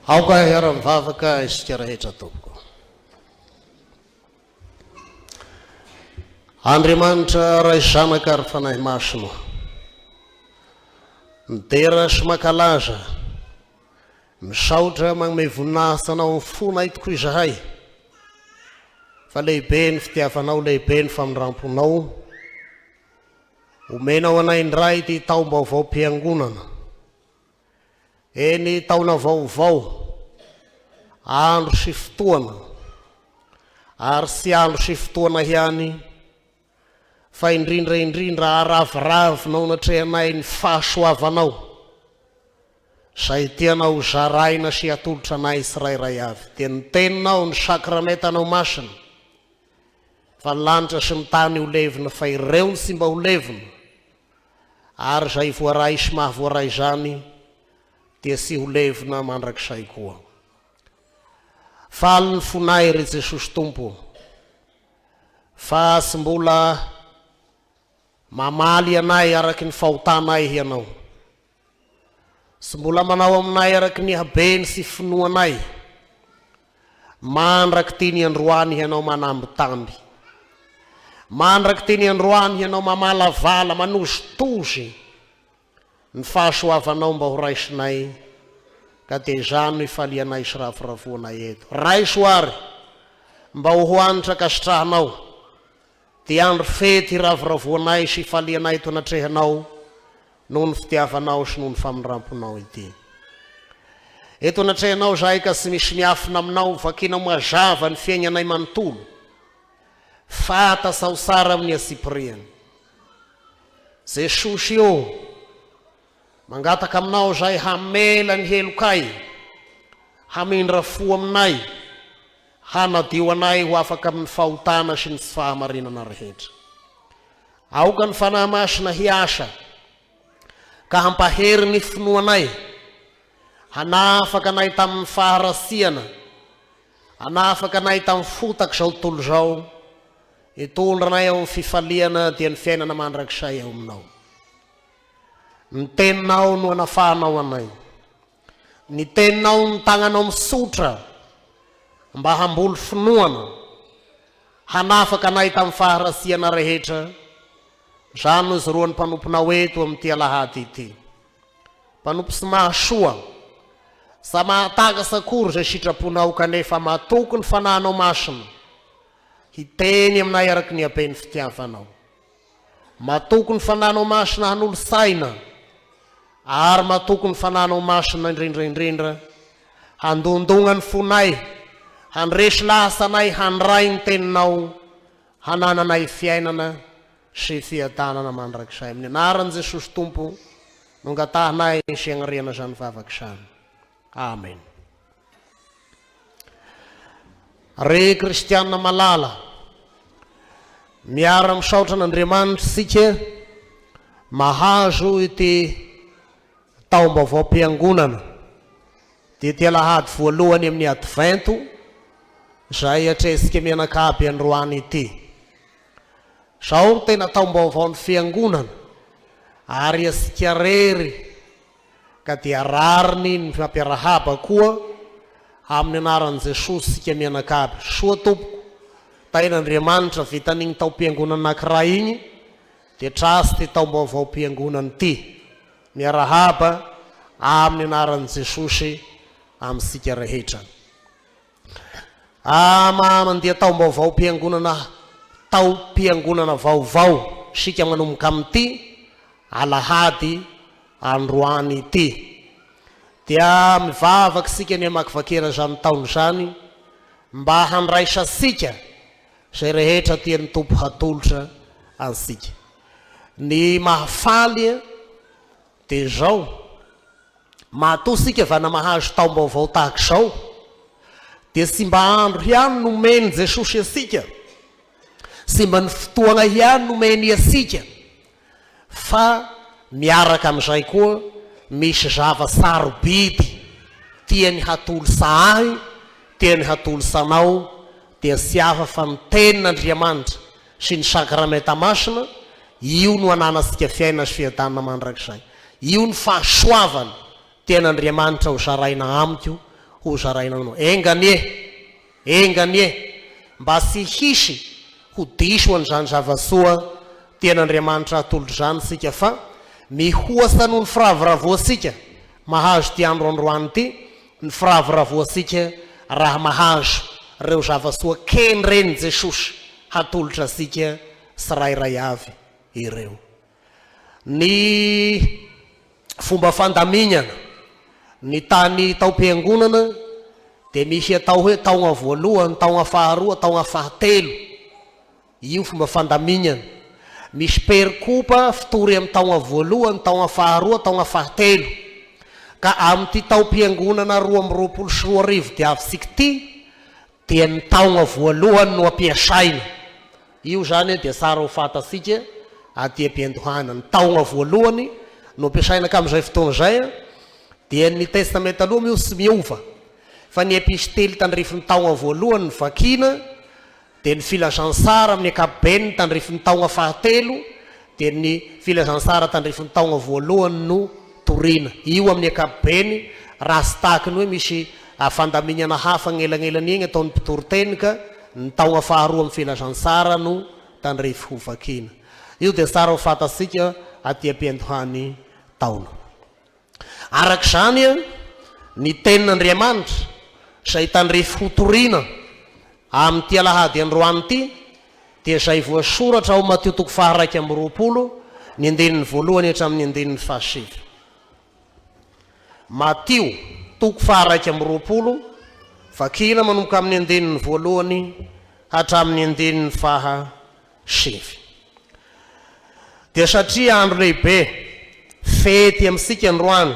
Aoka hiara-mivavaka isika rehetra tompoko. Andriamanitra ray zanaka ary fanahy masina, midera sy mankalaza, misaotra magnome voninahitra anao ny fonay tokoa izahay, fa lehibe ny fitiavanao, lehibe ny famindramponao. Omenao anay indray ty taom-baovao-piangonana, eny taona vaovao, andro sy fotoana, ary sy andro sy fotoana ihany, fa indrindra araviravinao natrehanay ny fahasoavanao, izay tianao zaraina sy atolotra anay tsirairay avy. Dia ny teninao ny sakramentanao masina, fa ny lanitra sy ny tany ho levina, fa ireo ny sy mba ho levina, ary izay voaray sy mahavoaray zany dia sy ho levina mandrakizay koa. Faly ny fonay ry Jesosy Tompo, fa sy mbola mamaly anay araky ny fahotanay ianao, sy mbola manao aminay araky ny habeny sy finoanay, mandraky ty ny androany ianao manambitamby, mandraky ty ny androany ianao mamalavala, manozitozy ny fahasoavanao mba ho raisinay, ka dia zany no ifalianay sy ravoravoanay eto. Ray soary mba ho hoanitra kasitrahanao, ty andro fety ravoravoanay sy ifalianay to natrehanao noho ny fitiavanao sy noho ny famindramponao ity. Eto natrehanao zahay ka sy misy miafina aminao, vakinao mazava ny fiainanay manontolo, fata saosara amin'ny asipiriany. Jesosy io, mangataka aminao zay hamela ny helokay, hamindra fo aminay, hanadio anay ho afaka amin'ny fahotana sy ny fahamarinana rehetra. Aoka ny fanahy masina hiasa, ka hampahery ny finoanay, hanafaka anay tamin'ny faharasiana, hanafaka anay tamin'ny fotaka zao tontolo zao, hitondra anay ao amin'ny fifaliana dia ny fiainana mandrakizay ao aminao. Ny teninao no hanafahanao anay, ny teninao ny tagnanao misotra mba hambolo finoana, hanafaka anay tamin'ny faharasiana rehetra. Zany no zoroan'ny mpanomponao eto amin'ity alahady ity. Mpanompo sy mahasoa, sa mahatagasa akory zay sitraponao, kanefa mahatoky ny fanahinao masina, hiteny aminay araky ny habeny fitiavanao. Mahatoky ny fanahinao masina hanolo saina, ary mahatoky ny fanahinao masina indrindraindrindra handondonga ny fonay, handresy lasanay, handray ny teninao, hanananay fiainana sy fiadanana mandrakizay. Amin'ny anaran'i Jesosy Tompo no angatahanay sy agnariana zany vavaka zany. Amen. Re kristianina malala, miara misaotra an'Andriamanitra sika mahazo ity taom-baovao-piangonana, dia ty alahady voalohany amin'ny advento zay atresika mianakavy androany ity. Sao tena taom-baovao ny fiangonana, ary asika rery ka dia rariny ny fampiarahaba koa amin'ny anaran'i Jesosy sika mianakavy. Soa tompoko, tain'Andriamanitra vitan'igny taom-piangonana anankiray igny, dia trasy ty taom-baovao-piangonana ity, miarahaba amin'ny anaran'i Jesosy amin'sika rehetra. Mandeha taom-baovao-piangonana, taom-piangonana vaovao sika manomboka amin'ity alahady androany ity, dia mivavaky sika ny amakivakera zany taona zany mba handraisa sika zay rehetra tian'ny tompo hatolotra ansika. Ny mahafaly dia zao, matoa sika vana mahazo taom-baovao tahaka zao, dia sy mba andro ihany nomeny Jesosy asika, sy mba ny fotoana ihany nomeny asika, fa miaraka amin'izay koa misy zava-sarobidy tiany hatolosa ahy, tiany hatolosa anao, dia sy hafa fa ny tenin'Andriamanitra sy ny sakramenta masina, io no ananasika fiaina sy fiadanana mandrakizay. Io ny fahasoavana Tean'Andriamanitra ho zaraina amiko, ho zaraina anao. Engany e, mba sy hisy ho diso an'izany zava-soa tean'Andriamanitra atolotr' izany sika fa mihoasa noho ny firavoravoasika mahazo ty androandroany ty, ny firavoravoasika raha mahazo reo zava-soa kely reny Jesosy hatolotra asika sirairay avy ireo. Ny fomba fandaminana ny tany tao-piangonana dia misy atao hoe taona voalohany, taona faharoa, taona fahatelo. Io fomba fandaminana. Misy perikopa fitory amin'ny taona voalohany, taona faharoa, taona fahatelo. Ka amin'ity tao-piangonana 2024 dia avy ty dia ny taona voalohany no ampiasaina. Io zany dia tsara ho fatasika aty am-piandohana. Ny taona voalohany no ampiasaina ka amin'izay fotoana izay dia ny testamenta aloha mio sy miova. Fa ny epistely tandrify ny taona voalohany ny vakina, dia ny filazantsara amin'ny ankapobeny tandrify ny taona fahatelo, dia ny filazantsara tandrify ny taona voalohany no torina. Io amin'ny ankapobeny raha sy tahaka ny hoe misy fandaminana hafa gn'elanelany iny ataon'ny mpitoriteny ka ny taona faharoa amin'ny filazantsara no tandrify ho vakina. Io dia tsara ho fatasika aty am-piandohany taona. Arak'izany ny tenin'Andriamanitra izay tandrify ho torina amin'ity alahady androany ity dia izay voasoratra ao Mateo 2:20 ny andinin'ny voalohany hatramin'ny andinin'ny fahasivy. Mateo 2:20 vakina manomboka amin'ny andinin'ny voalohany hatramin'ny andinin'ny fahasivy. Dia satria andro lehibe fety amintsika androany,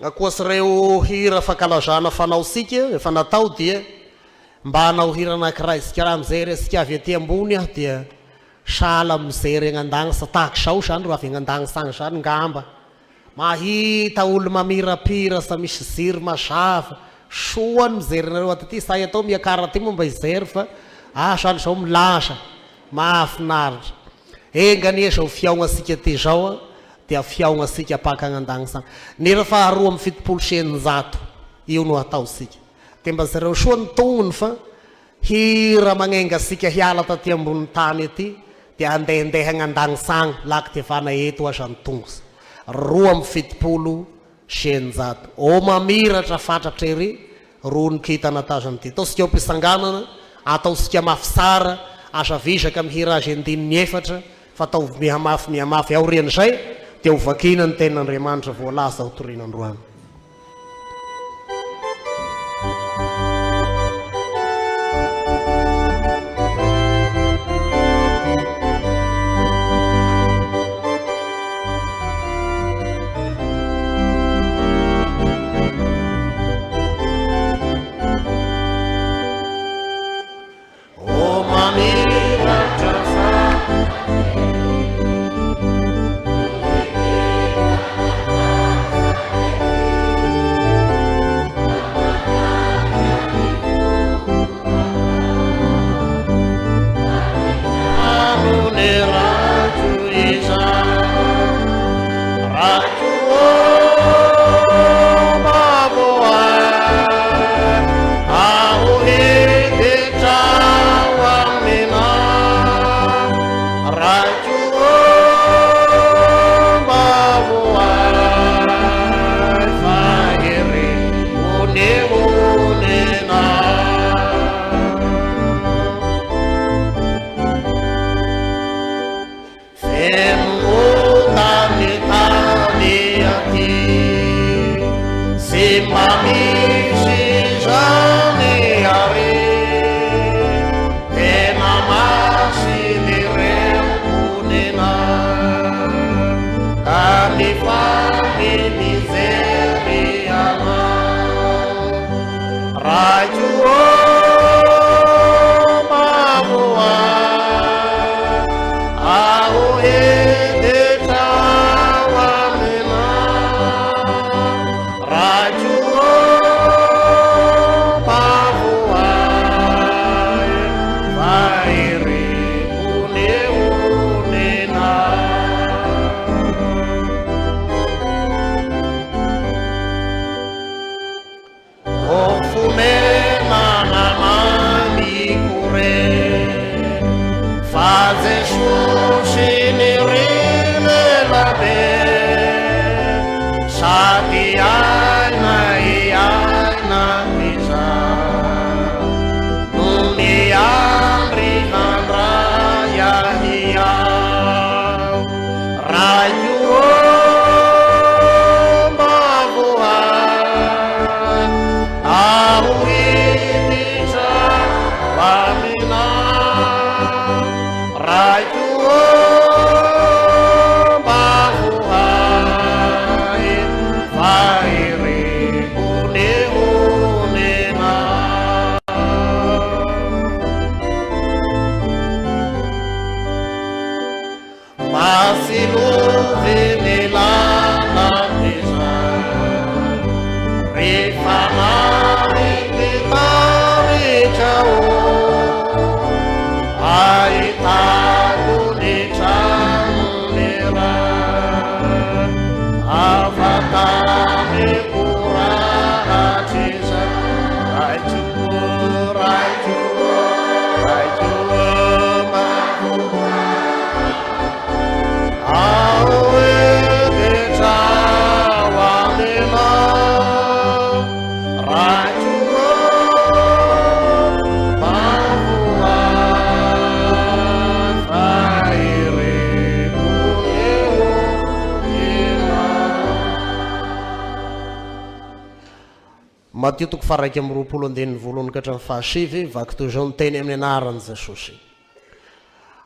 akoatsy reo hira fankalazana fanao sika efa natao dia mba hanao hira anankiray sika raha mijery sika avy aty ambony dia sala mijery agnandagny tahaka sao zany ro avy agnandagny sagny zany ngamba mahita olo mamirapira sa misy ziry mazava soany mijery nareo aty say atao miakara ty momba ijery fa zany zao milasa mahafinaritra. Engany zao fiaona sika ty zao dia fiaona sika paka agnandagny sagny. Ny ra faharoa amin'ny 70% io no atao sika. Dia mba zareo soa ny tonony fa hira magnenga sika hiala taty ambony tany aty dia andehandeha agnandagny sagny laky ty vana eto aza ny tongotsy. 2/70%. O mamiratra fatratra ery ro ny kitana tazany ty. Atao sika ampisanganana, atao sika mafy tsara, asa visaka mihira azy 14 fa atao mihamafy aorian'izay dia ho vakina ny tenin'Andriamanitra voalaza ho torin'androany. Raju Matio 2:20 vaky toy zao nyteny amin'ny anaran' Jesosy.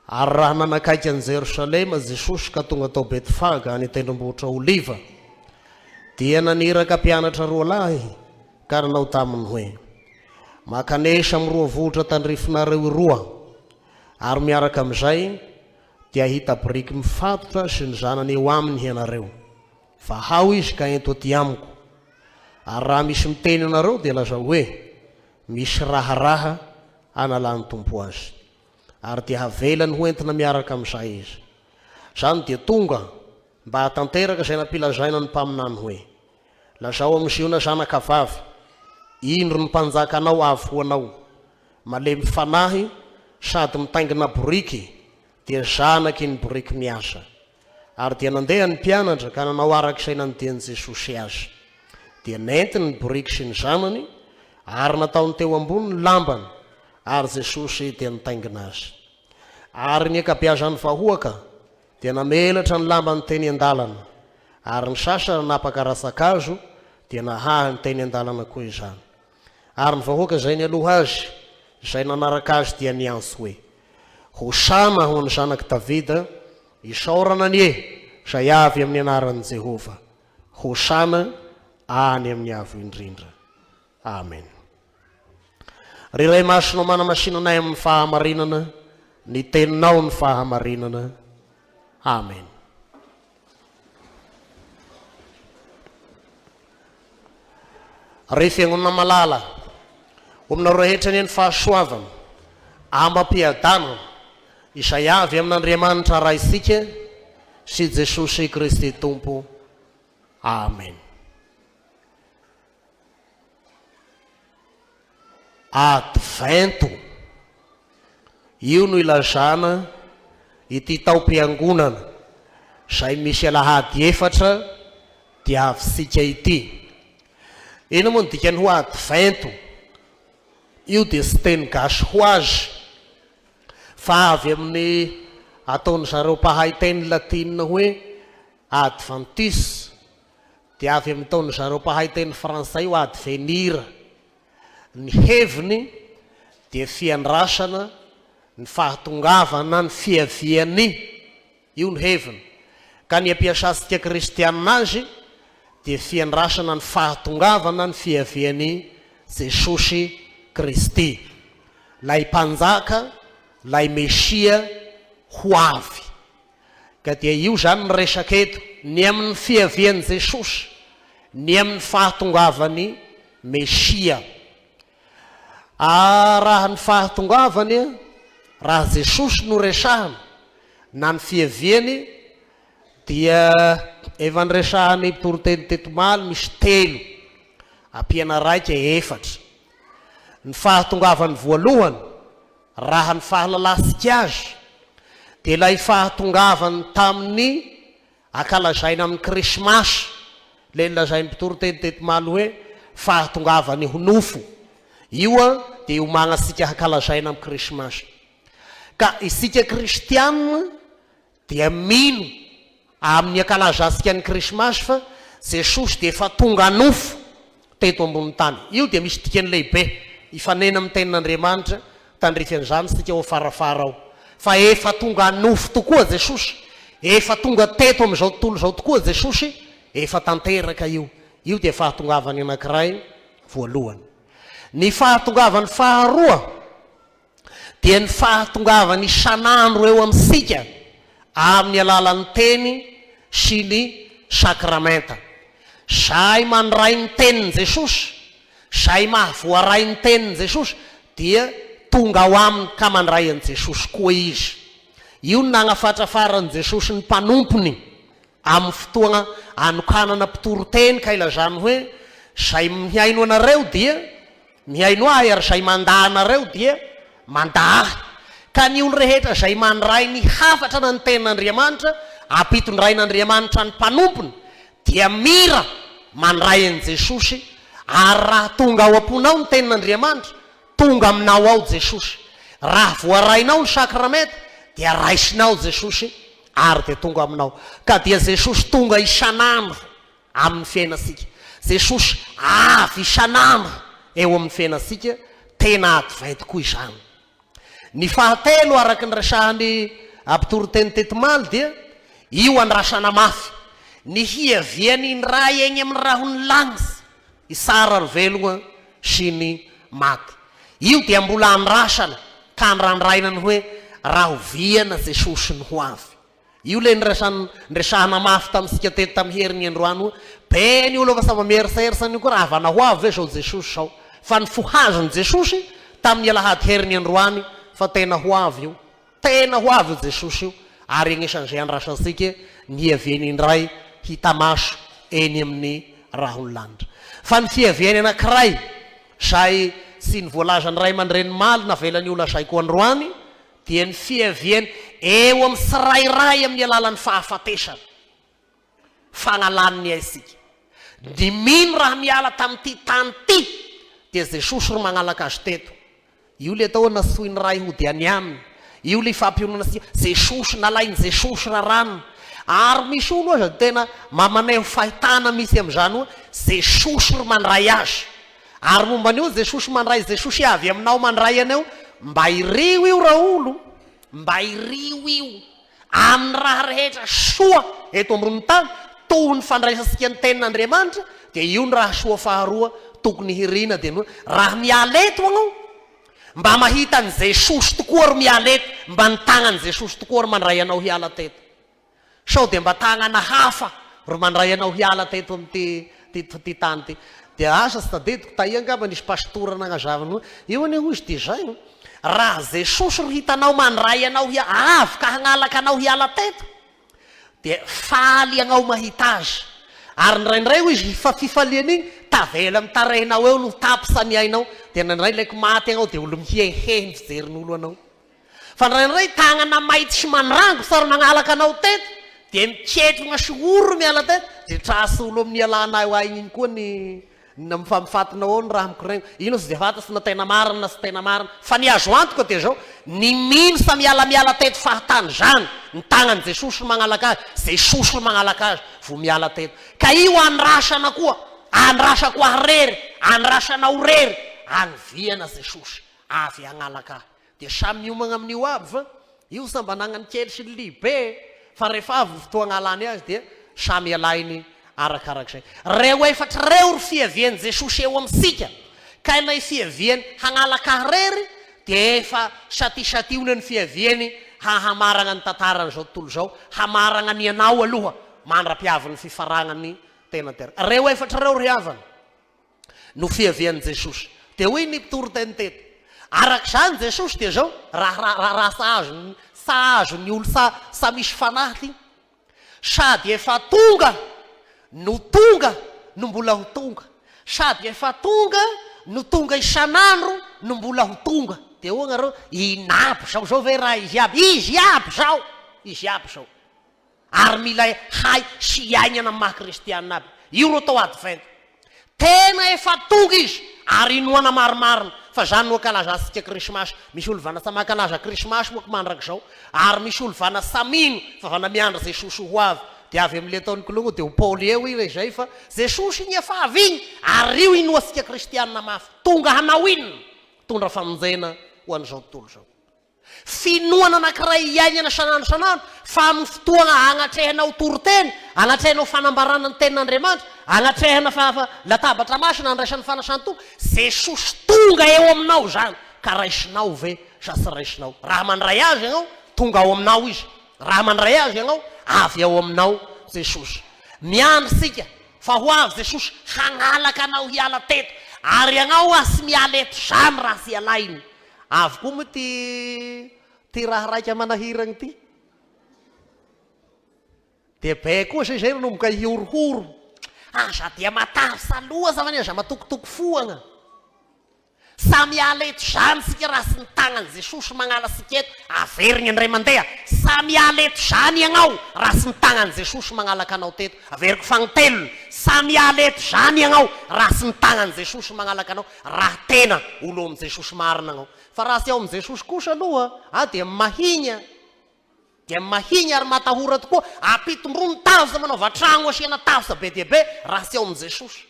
Ary raha nanakaiky an Jerosalema Jesosy ka tonga tao Betfaga any tendrombohitra Oliva, dia naniraka mpianatra 2 lahy ka nanao taminy hoe: makanesa amin'ny 2 vohitra tandrifinareo 2. Ary miaraka amin'izay dia hita biriky mifatotra sy ny zanany eo aminy ianareo, fa hao izy ka ento aty amiko. Ary raha misy miteny anareo dia laza hoe misy raharaha analany tompo azy. Ary dia havelany ho entina miaraka amin'izay izy. Zany dia tonga mba hatanteraka izay nampilazaina ny mpaminany hoe: lazao amin'ziona zanakavavy, indro ny mpanjaka anao avy ho anao, malemy fanahy sady mitaingina boriky, dia zanaky ny boriky miasa. Ary dia nandeha ny mpianatra ka nanao arak'izay nandiany Jesosy azy. Dia nentiny ny boriky sy ny zanany, ary nataony teo ambony ny lambany, ary Jesosy dia nitaingina azy. Ary ny ankabeazan'ny vahoaka dia namelatra ny lambany teny an-dalana, ary ny sasany napaka-ratsakazo dia nahahy ny teny an-dalana koa izany. Ary ny vahoaka izay ny aloha azy, izay nanaraka azy dia niantso hoe: hosana ho any zanaky Davida, isaorana anie izay avy amin'ny anaran'i Jehova, hosana any amin'ny avo indrindra. Amen. Riray masonao manamasinanay amin'ny fahamarinana, ny teninao ny fahamarinana. Amen. Ry fiangonana malala, ominao rehetra ny fahasoavana, ambam-piadanana izay avy amin'Andriamanitra raha isika sy Jesosy Kristy Tompo. Amen. Advento, io no ilazana ity taom-piangonana izay misy alahady 4 dia avysika ity. Ino moa ny dikany ho Advento? Io dia tsy teny gasy ho azy, fa avy amin'ny ataony zareo mpahay teny latinina hoe Adventis, dia avy amin'ny taony zareo mpahay teny frantsay ho advenir. Ny heviny dia fiandrasana, ny fahatongavana, ny fiaviany, io ny heviny. Ka ny ampiasantsika kristianina azy dia fiandrasana, ny fahatongavana, ny fiaviany Jesosy Kristy, lay mpanjaka, lay Mesia ho avy. Ka dia io zany ny resaka eto, ny amin'ny fiaviany Jesosy, ny amin'ny fahatongavany Mesia. Raha ny fahatongavany, raha Jesosy no resahana, na ny fiaviany dia efa nyresahany mpitoroteny tetomaly misy 3, ampiana 1 4. Ny fahatongavany voalohany, raha ny fahalalasika azy, dia ilay fahatongavany tamin'ny akalazaina amin'ny krismasy, le nilazainy mpitoroteny tetomaly hoe fahatongavany honofo. Io dia homagna sika hakalazaina amin'ny krismasy. Ka isika kristianina dia mino amin'ny akalazantsika ny krismasy fa Jesosy dia efa tonga nofo teto ambony tany. Io dia misy dikany lehibe ifanena amin'ny tenin'Andriamanitra tandrifian'izany sika ao farafara ao, fa efa tonga nofo tokoa Jesosy, efa tonga teto amin'izao tontolo izao tokoa Jesosy, efa tanteraka io. Io dia fahatongavany anankiray voalohany. Ny fahatongavany faharoa dia ny fahatongavany isan'andro eo amintsika amin'ny alalan'ny teny sy ny sakramenta. Zay mandray ny tenin'i Jesosy, zay mahavoaray ny tenin'i Jesosy, dia tonga ao aminy ka mandray an'i Jesosy koa izy. Io no nagnafatrafaran'i Jesosy ny mpanompony amin'ny fotoana anokanana mpitoroteny ka ilazany hoe: zay mihaino anareo dia mihaino ahy, ary zay mandaa anareo dia mandaa ahy. Ka ny olo rehetra zay mandray ny hafatra na ny tenin'Andriamanitra, ampitondrain'Andriamanitra ny mpanompony, dia mira mandray an'i Jesosy. Ary raha tonga ao am-ponao ny tenin'Andriamanitra, tonga aminao ao Jesosy. Raha voarainao ny sakramenta dia raisinao Jesosy, ary dia tonga aminao. Ka dia Jesosy tonga isan'andro amin'ny fiainantsika. Jesosy avy isan'andro eo amin'ny fiainantsika, tena adivay tokoa izany. Ny fahatelo araky ny resahany ampitoroteny tetimaly dia io andrasana mafy, ny hiaviany ny ray egny amin'ny rahony lagnitsy, isara ny velogna sy ny maty. Io dia mbola andrasana ka andrandrainany hoe raha oviana Jesosy ny ho avy. Io le nresahana mafy tamintsika teto tamin'ny heriny androany, be ny olo fa mameriseritrany koa raha avana ho avy ve zao Jesosy zao, fa ny fohazony Jesosy tamin'ny alahady heriny androany fa tena ho avy io, tena ho avy Jesosy io, ary agnisan'izay andrasansika ny hiaviany indray hitamaso eny amin'ny rahony lanitra. Fa ny fiaviany anankiray zay sy ny voalazany ray aman-dreny maly navelany olo asaiko androany dia ny fiaviany eo amin'ny tsirairay amin'ny alalan'ny fahafatesana, fagnalan'ny aisika. Ny mino raha miala tamin'ity tany ty dia Jesosy ro magnalaka azy teto. Io le atao natsoiny ray hodiany aminy, io le fampionana sika Jesosy, nalainy Jesosy raranony. Ary misy olo aza tena mamaneho fahitana misy amin'izany hoe Jesosy ro mandray azy. Ary momba an'io Jesosy mandray, Jesosy avy aminao mandray anao, mba irio io raha olo, mba irio io amin'ny raha rehetra soa eto ambony tany, toy ny fandraisansika ny tenin'Andriamanitra, dia io ny raha soa faharoa tokony hirina dia hoe raha miala eto anao, mba mahita ny Jesosy tokoa ro miala eto, mba ny tagnany Jesosy tokoa ro mandray anao hiala teto. Sao dia mba tagnana hafa ro mandray anao hiala teto amin'ty tany ty. Dia asa sy tadidiko tahiangamba nisy pastora nagnazavany hoe io ane hozy dia zay raha Jesosy ro hitanao mandray anao avy ka hagnalaka anao hiala teto, dia faly anao mahita azy. Ary ndraindray ho izy fifaliana iny tavela mitarehinao eo no tapisany ainao, dia nandray laiko maty anao dia olo mihehehy mifijerin'olo anao. Fa ndraindray tagnana maity sy manrango sary magnalaka anao teto, dia miketrona sy oro miala teto, dia trasy olo amin'ny alanao ainy iny koa ny mifampifatinao ao ny raha mikoregno. Ino sy dia fantasy na tena marina na sy tena marina, fa ny azo antoka dia zao ny mino sa miala teto fahatany zany, ny tagnany Jesosy ro magnalaka azy, Jesosy ro magnalaka azy vo miala teto. Ka io andrasana koa, andrasa koa rery, andrasana ho rery, agnoviana Jesosy avy hagnalaka azy. Dia samy miomagna amin'io aby fa io samba nagnany kely sy libe, fa rehefa avy fotoagna alany azy dia samy alainy arakarak'izay. Reo efatra reo ro fiaviany Jesosy eo amintsika, ka ilay fiaviany hagnalaka rery dia efa satisationa ny fiaviany hahamarana ny tantarany zao tontolo zao, hamarana ny anao aloha mandra-piavin'ny fifaragnany tena tera. Reo efatra reo ry havana no fiaviany Jesosy. Dia hoy ny mpitoroteny teto, arak'izany Jesosy dia zao raha sahazo ny olo sa misy fanahy, sady efa tonga no mbola ho tonga, sady efa tonga no tonga isan'andro no mbola ho tonga. Dia hoagna reo inabo zao ve raha izy aby zao, ary mila hay sy aignana amin'ny maha-kristianina aby. Io ro atao advent, tena efa tonga izy ary inoana marimarina. Fa zany no ankalaza asika krismasy, misy olo vana sa mankalaza krismasy moa mandrak'izao, ary misy olo vana samino fa vana miandra Jesosy ho avy, dia avy amin'ile ataony kolongo dia ho Paoly eo io zay, fa Jesosy iny efa avy igny, ary io ino asika kristianina mafy, tonga hanao inona, tondra famonjena ho an'izao tontolo zao. Finoana anankiray iainana sanandro, fa amin'ny fotoagna anatrehanao toroteny, anatrehanao fanambarana ny tenin'Andriamanitra, anatrehana fa latabatra masina andraisan'ny fanasan-tompo, Jesosy tonga eo aminao zany, ka raisinao ve sa tsy raisinao. Raha mandray azy ianao, tonga ao aminao izy, raha mandray azy ianao, avy ao aminao Jesosy. Miandry sika fa ho avy Jesosy hagnalaka anao hiala teto, ary ianao asy miala eto zany raha sy alainy. Avy koa moa ty raha raika manahiragny ty, dia be koa zay nomboka hihorohoro, aza dia matavy saloha zavany aza matokotoko foagna, sa miala eto zany sika raha sy ny tagnany Jesosy magnala sika eto, averigny andray mandeha, sa miala eto zany ianao raha sy ny tagnany Jesosy magnalaka anao teto. Averiko fagnitelony, sa miala eto zany ianao raha sy ny tagnany Jesosy magnalaka anao, raha tena olo amin'ny Jesosy marina anao. Fa raha sy ao amin'ny Jesosy kosa aloha, dia mahigna ary matahora tokoa, apitombrony tavy sa manao vatragno asiana tavy sa be dia be raha sy ao amin'ny Jesosy.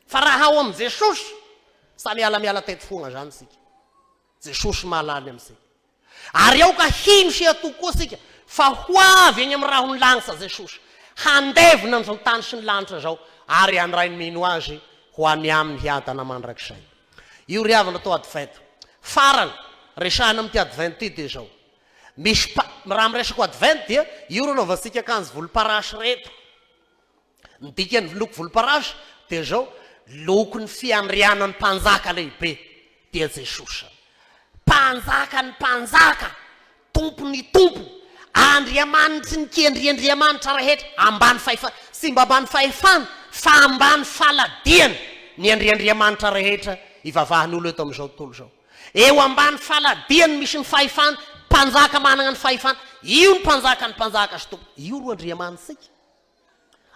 fa raha ao am' Jesosy samy miala teto fogna zany sika. Jesosy mahalany am'sika. Ary ao ka hino sy atoko koa sika fa ho avy eny amin'ny raha ho lagnitsa Jesosy. Handevina an'izao tany sy ny lanitra zao ary andray ny mino azy ho any aminy hiadana mandrakizay. Io ry havana tao advento. Farany resahana amin'ity advento ity dia zao. Misy raha miresaka advento dia io ranaovantsika akanjo volomparasy reto. Ny dikany loko volomparasy dia zao lokon'ny fiandrianan'ny mpanjaka lehibe dia Jesosy. Mpanjaka ny mpanjaka, tompony tompo, Andriamanitra ny kendriandriamanitra rehetra ambany fahefana, sy mba ambany fahefana fa ambany faladiany ny andriandriamanitra rehetra ivavahan'olo eto amin'izao tontolo zao. Eo ambany faladiany misy ny fahefana, mpanjaka manana ny fahefana, io ny mpanjaka sy tompo. Io ro andriamanitsika.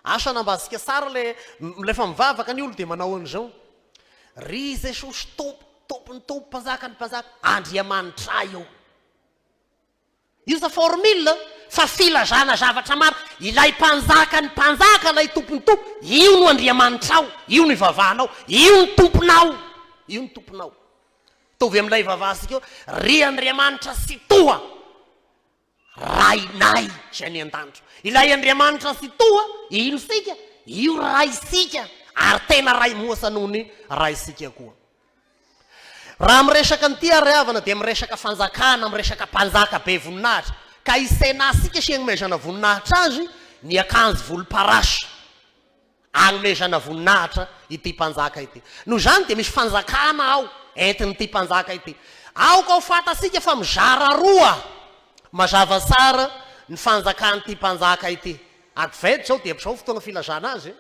Asa nambasika tsara lefa mivavaka ny olo dia manao an'izao. Ry Jesosy tompony tompo, mpanjaka ny mpanjaka, andriamanitra io. Io sa formule fa filazana zavatra maro. Ilay mpanjaka ny mpanjaka, ilay tompony tompo, io no andriamanitrao, io no ivavahanao, io ny tomponao, io ny tomponao. Tovy amin'ilay ivavahasika eo, ry andriamanitra sy toa rainay zay ny an-danitro. Ilay andriamanitra sy toa, ino sika? Io raisika, ary tena ray moasa noho ny raisika koa. Raha miresaka an'ity ary havana dia miresaka fanjakana, miresaka mpanjaka be voninahitra. Ka isenasika sy agnomezana voninahitra azy ny akanjo volomparasy. Agnomezana voninahitra ity mpanjaka ity. Noho zany dia misy fanjakana ao entin'ity mpanjaka ity. Ao ka ho fatasika fa mizara roa. Mazava tsara ny fanjakan'ity mpanjaka ity. Advento zao dia zao fotoana filazana azy.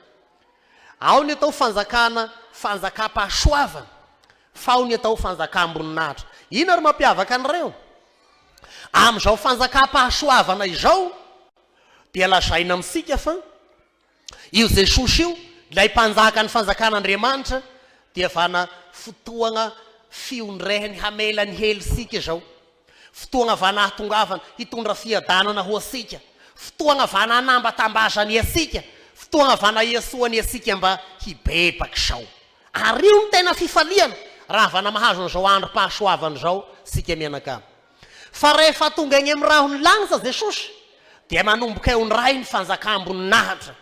Ao ny atao fanjakam-pahasoavana. Fao ny atao fanjakam-boninahitra. Ino ary mampiavaka an'ireo? Amin'izao fanjakam-pahasoavana izao dia lazaina amintsika fa io Jesosy io, ilay mpanjaka ny fanjakan'Andriamanitra, dia vana fotoana fiondrehany hamelany helisika zao. Fotoana vana hatongavana hitondra fiadanana ho asika. Fotoana vana hanambatambazany asika. Fotoana vana iasoany asika mba hibebaka zao. Ary io ny tena fifaliana raha vana mahazo an'izao andro pahasoavana zao sika mianakamo. Fa rehefa tonga eny amin'ny raha ho ny lagnitsa Jesosy dia manomboka eo ny ray ny fanjakam-boninahitra.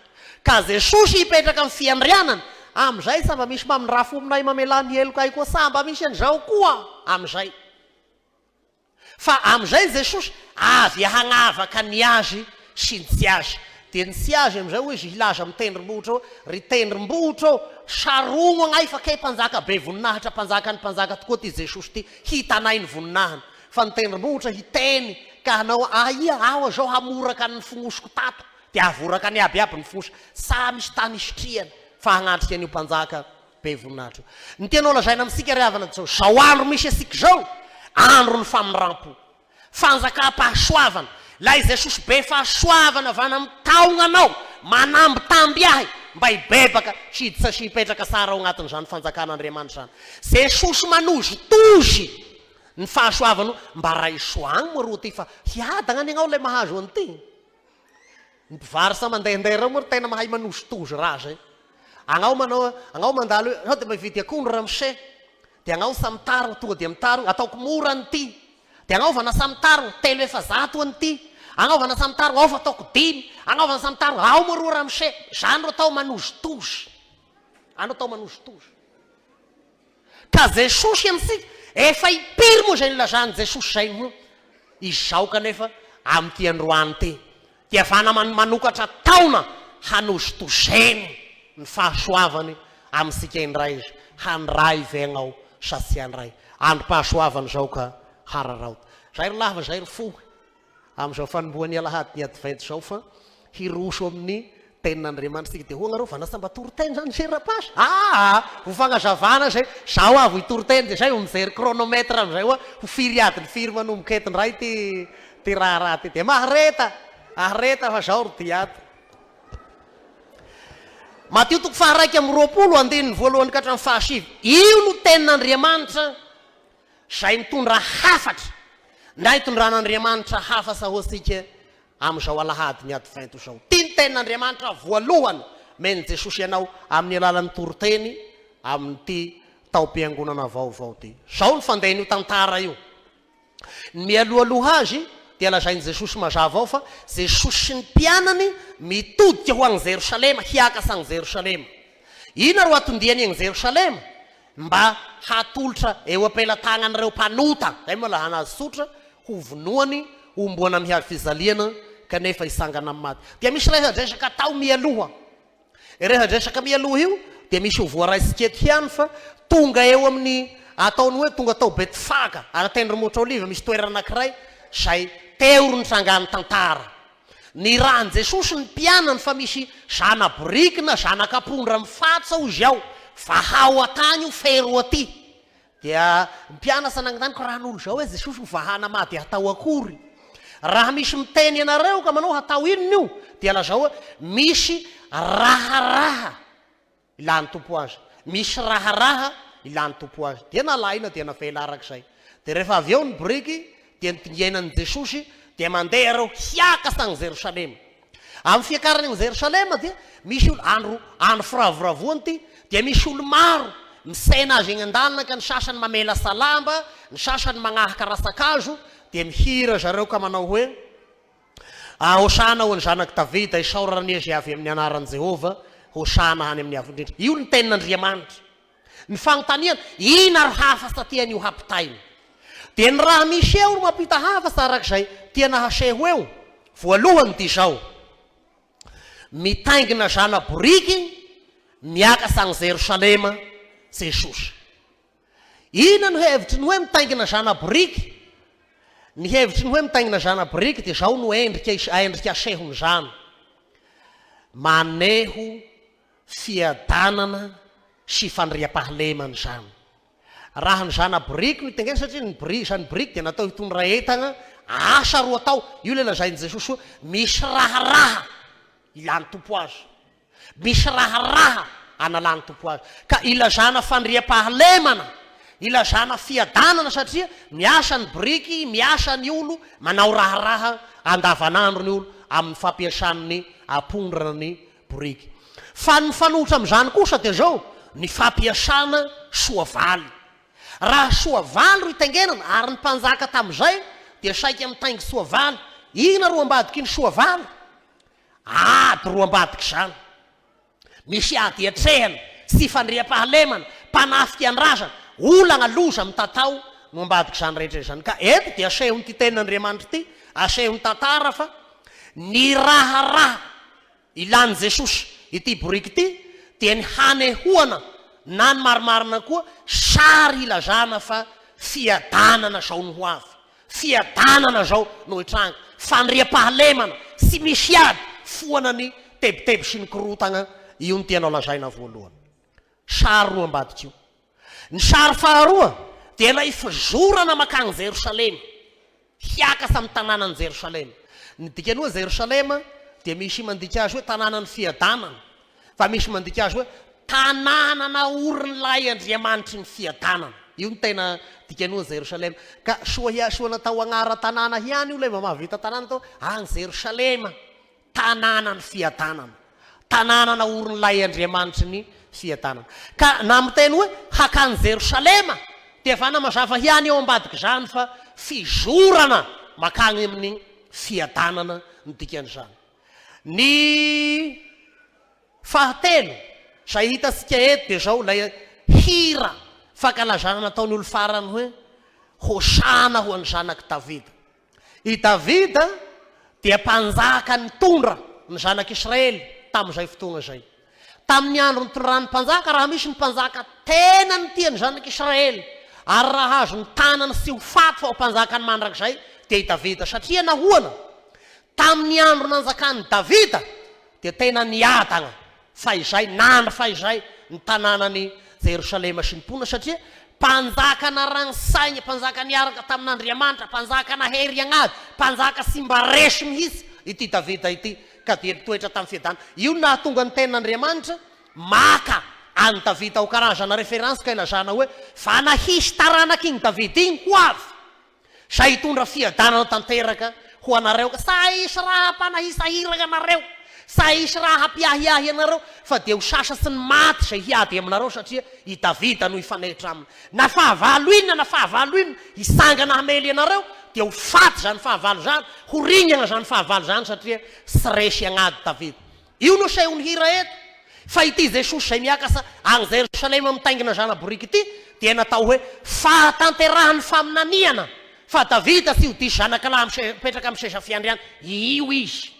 Ka Jesosy hipetraka amin'ny fiandrianana, amin'izay samba misy mamin'ny fominay mamelany helokay koa, samba misy an'izao koa amin'izay. Fa amin'izay Jesosy avy hagnavaka ny azy sy ny tsy azy. Dia ny tsy azy amin'izay hoe izy hilaza amin'ny tendrombohitra ao, ry tendrombohitra ao, sarono agnay fa ke mpanjaka be voninahitra, mpanjaka ny mpanjaka tokoa ty Jesosy ty, hitanay ny voninahiny. Fa ny tendrombohitra hiteny ka hanao aia ao zao hamoraka ny fognosiko tato, dia avoraka ny abiaby ny fognosiko, sa misy tany isitriany fa hagnatrika an'io mpanjaka be voninahitra. Ny tianao lazaina amintsika ry havana zao, zao andro misy asika zao, andro ny faminrampo, fanjakam-pahasoavana. Lay Jesosy be fahasoavana avana amin'ny taognanao, manambitamby ahy mba hibebaka sy hiditra sy hipetraka tsara ao agnatin'izany fanjakan'Andriamanitra zany. Jesosy manozitozy ny fahasoavana mba raisoagny moa roa ty fa hiadagna any agnao lay mahazo an'ity. Ny mpivary sa mandehandeha reo moa tena mahay manozitozy raha zay. Agnao mandalo hoe dia mividy akondro ramose, dia agnao samitaro tonga dia mitaro, ataoko mora an'ity. Dia agnao samitaro telo efa zato an'ity. Agnao samitaro ao fa ataoko 5. Agnao samitaro ao moa roa ramose. Zany ro atao manozitozy. Ano atao manozitozy. Ka Jesosy amintsika efa hipiry moa zay nilazany Jesosy zay moa. Izao kanefa amin'ity androany ty dia vana manokatra taona hanozitozeny ny fahasoavany amintsika indray izy. Handray vegnao sa tsy handray. Andro pahasoavany zao ka hararaota. Zay ro lava, zay ro fohy amin'izao fanombohan'ny alahady ny advento zao fa hiroso amin'ny tenin'Andriamanitra sika. Dia ho anareo vanasa mba toriteny zany serapasy. Ho fagnazavana zay, zao avy toriteny dia zay ho mijery chronomètre amin'izay hoa ho firy adiny firy manomboka etindray ty raha ty. Dia mahareta fa zao ro diady. Mateo 2:20 ka hatramin'ny 7. Io no tenin'Andriamanitra zay mitondra hafatra na hitondran'Andriamanitra hafa sa ho asika amin'izao alahady ny advento zao. Ty ny tenin'Andriamanitra voalohany meny Jesosy ianao amin'ny alalan'ny toriteny amin'ity tao-piangonana vaovao ty. Zao ny fandehany io tantara io. Ny mialohaloha azy dia lazainy Jesosy mazava ao fa Jesosy sy ny mpianany mitodika ho any Jerosalema, hiakasa any Jerosalema. Ina ro atondiany any Jerosalema? Mba hatolotra eo ampelatanan'ireo mpanota, zay moa la hanazy sotra, ho vonoany, ho mboana mihazo fizaliana, kanefa isangana amin'ny maty. Dia misy resadresaka atao mialoha. Resadresaka mialoha io dia misy ho voaraisikety hiany fa tonga eo amin'ny ataony hoe tonga atao Betifaka, ary tendrombohitra Oliva misy toerana anankiray zay teoro ny trangany tantara. Ny rahan'i Jesosy ny mpianany fa misy zana-borikina, zanak'apondra mifatsa ozy ao, vahao atany io fero aty. Dia mpiana sanangitany ko raha n'olo zao hoe Jesosy mivahana maty hatao akory. Raha misy miteny ianareo ka manao hatao inona io, dia lazao hoe misy raharaha ilany tompo azy. Misy raharaha ilany tompo azy. Dia nalaina dia navela arak'izay. Dia rehefa avy eo ny boriky dia nitingainan'i Jesosy dia mandeha reo hiakasa any Jerosalema. Amin'ny fiakarany any Jerosalema dia misy olo andro firavoravoany ty, dia misy olo maro misena azy eny an-dalana ka ny sasany mamela salamba, ny sasany magnahaka rasakazo, dia mihira zareo ka manao hoe hosana ho ny zanaky Davida isaorany azy avy amin'ny anaran'i Jehova, hosana hany amin'ny avo indrindra. Io ny tenin'Andriamanitra. Ny fanontaniana, ina ro hafasa tiany io hampitainy? Dia ny raha misy eo no mampita hafasa arak'izay tia nahaseho eo. Voalohany ty zao, mitaingina zana-boriky miakasa any Jerosalema Jesosy. Ina no hevitry ny hoe mitaingina zana-boriky? Ny hevitry ny hoe mitaingina zana-boriky dia zao no endrika asehony zany. Maneho fiadanana sy fandriam-pahalemany zany. Raha ny zana-boriky no itaingina satria ny zana-boriky dia natao hitondra entana, asa ro atao. Io le lazainy Jesosy hoe misy raharaha ilany tompo azy. Misy raharaha analany tompo azy. Ka ilazana fandriam-pahalemana, ilazana fiadanana satria miasa ny boriky, miasa ny olo, manao raharaha andavanandro ny olo amin'ny fampiasan'ny apondrana ny boriky. Fa ny fanohitra amin'izany kosa dia zao, ny fampiasana soavaly. Raha soavaly ro itaingenana ary ny mpanjaka tamin'izay dia saika mitaingy soavaly. Ina ro ambadiky ny soavaly? Ady ro ambadiky zany. Misy ady atrehana sy fandriam-pahalemana, mpanafika andrasana, olana loza mitatao no ambadiky zany rehetra zany. Ka eto dia asehony ty tenin'Andriamanitra ty, asehony tantara fa ny raharaha ilany Jesosy ity boriky ty dia ny hanehoana na ny marimarina koa sary ilazana fa fiadanana zao no ho avy, fiadanana zao no hitranga, fandriam-pahalemana sy misy ady foana ny tebiteby sy ny korotana. Io ny tianao lazaina voalohany. Sary roa ambadiky io. Ny sary faharoa dia ilay fizorana makany Jerosalema, hiakasa amin'ny tanànan'i Jerosalema. Ny dikany hoe Jerosalema dia misy mandika azy hoe tanànan'ny fiadanana, fa misy mandika azy hoe tanànana orin'ilay Andriamanitry ny fiadanana. Io ny tena dikany hoe Jerosalema. Ka soa natao agnara tanàna hiany io, le mahavita tanàna tao any Jerosalema, tanànany fiadanana, tanànana orin'ilay Andriamanitry ny fiadanana. Ka na miteny hoe hakany Jerosalema dia efa namazava hiany eo ambadiky zany fa fizorana makany amin'ny fiadanana ny dikan'izany. Ny fahatelo zay hitasika eto dia zao lay hira fankalazana nataony olo farany hoe hosana ho any zanaky Davida. I Davida dia mpanjaka nitondra ny zanak'Israely tamin'izay fotoana zay. Tamin'ny andro nitondrany mpanjaka, raha misy ny mpanjaka tena ny tiany zanak'Israely ary raha azo ny tanana sy ho faty fa ho mpanjaka ny mandrak'izay dia i Davida. Satria nahoana tamin'ny andro nanjakany Davida dia tena niadana fa izay, nandro fa izay ny tanànany Jerosalema sy ny mponina, satria mpanjaka naragnisaigny, mpanjaka niaraka tamin'Andriamanitra, mpanjaka nahery agnady, mpanjaka sy mba resy mihitsy ity Davida ity, ka dia toetra tamin'ny fiadanana. Io nahatonga ny tenin'Andriamanitra maka any Davida ho karazana référence ka ilazana hoe fa nahisy taranaky iny Davida iny ho avy zay hitondra fiadanana tanteraka ho anareo. Ka sa isy raha mpanahisa hiraka anareo, Sa isy raha hampiahiahy anareo fa dia ho sasa sy ny maty zay hiady aminareo satria hita vita no hifanehitra aminy. Na fahavalo inona hisangana hamely anareo dia ho faty zany fahavalo zany, ho ringana zany fahavalo zany satria sy resy agnady Davida. Io no sehony hira eto. Fa ity Jesosy zay miakasa agny Jerosalema mitaingina zana-boriky ity dia natao hoe fahatanterahan'ny faminaniana fa Davida tsy ho diso zanakalahy mipetraka amin'ny seza fiandriana. Io izy.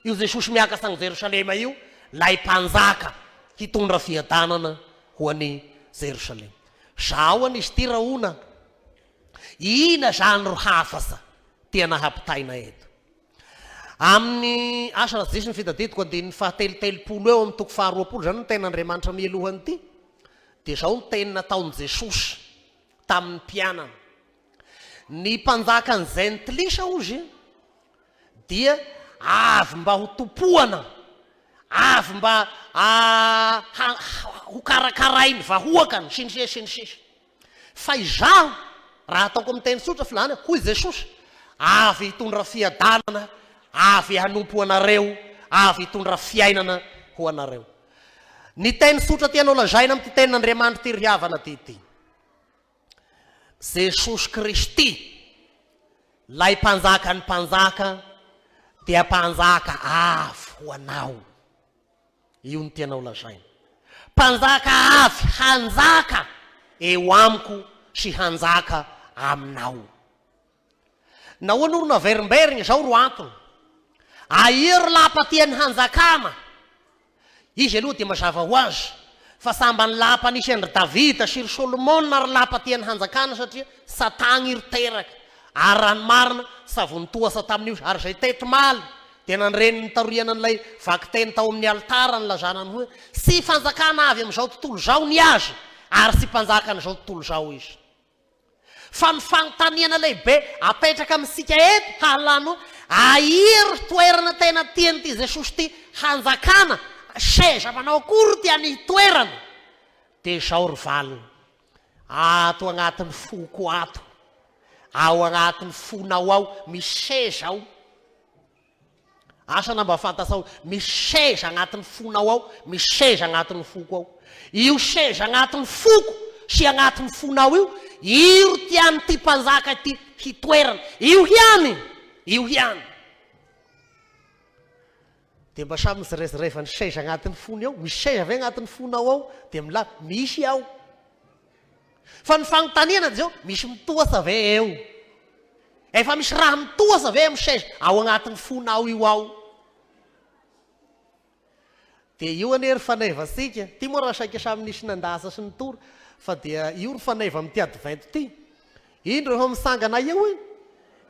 Io Jesosy miakasa agny Jerosalema io, lay mpanjaka hitondra fiadanana ho an'ny Jerosalema. Zao an'izy ty raona. Ina zany ro hafasa tia nahampitaina eto. Amin'ny asa raha Jesosy ny fitadidiko andininy fahatelotelopolo eo amin'ny toko faharoapolo zany ny ten'Andriamanitra mielohan'ny ty. Dia zao ny teny nataon'i Jesosy tamin'ny mpianana. Ny mpanjaka ny Zentilisa ozy dia avy mba ho tompoana, avy mba ho karakarainy vahoakany sinisisa. Fa izaho raha ataoko amin'ny teny tsotra filany hoy Jesosy, avy hitondra fiadanana, avy hanompo anareo, avy hitondra fiainana ho anareo. Ny teny tsotra tianao lazaina amin'ny tenin'Andriamanitra ty ry havana ty. Jesosy Kristy, lay mpanjaka ny mpanjaka, dia mpanjaka avy ho anao. Io ny tianao lazaina. Mpanjaka avy hanjaka eo amiko sy hanjaka aminao. Nahoana ro naverimberigna zao ro antony. Ahiry lapa tiany hanjakana. Izy aloha dia mazava ho azy fa samba ny lapa nisy andry Davida sy ry Solomona ry lapa tiany hanjakana satria satagny ry teraka. Ary rany marina savony toasa tamin'io ary zay tetimaly dia nandreny nitarihana an'ilay vaky teny tao amin'ny altara ny lazanany hoe sy fanjakana avy amin'izao tontolo zao ny azy ary sy mpanjaka n'izao tontolo zao izy. Fa ny fanontaniana lehibe apetraka amintsika eto hahalany hoe ahiry toerana tena tian'ity Jesosy ty hanjakana, seza manao akory ty any toerana. Dia zao ry valiny, ato agnatin'ny foko ato, ao agnatin'ny fonao ao misy seza ao. Asa namba fantasao, misy seza agnatin'ny fonao ao, misy seza agnatin'ny foko ao. Io seza agnatin'ny foko sy agnatin'ny fonao io tiany ty mpanjaka ty hitoerana. Io hiany. Dia mba samy mijerejerefa ny seza agnatin'ny fony ao, misy seza ve agnatin'ny fonao ao, dia milay misy ao. Fa ny fanontaniana zao, misy mitoasa ve eo? Efa misy raha mitoasa ve amin'ny seza ao agnatin'ny fonao io ao? Dia io anery fanevasika, ty moa raha saika samy nisy nandasa sy nitory, fa dia io ry faneva amin'ny advento ty. Indro efa misangana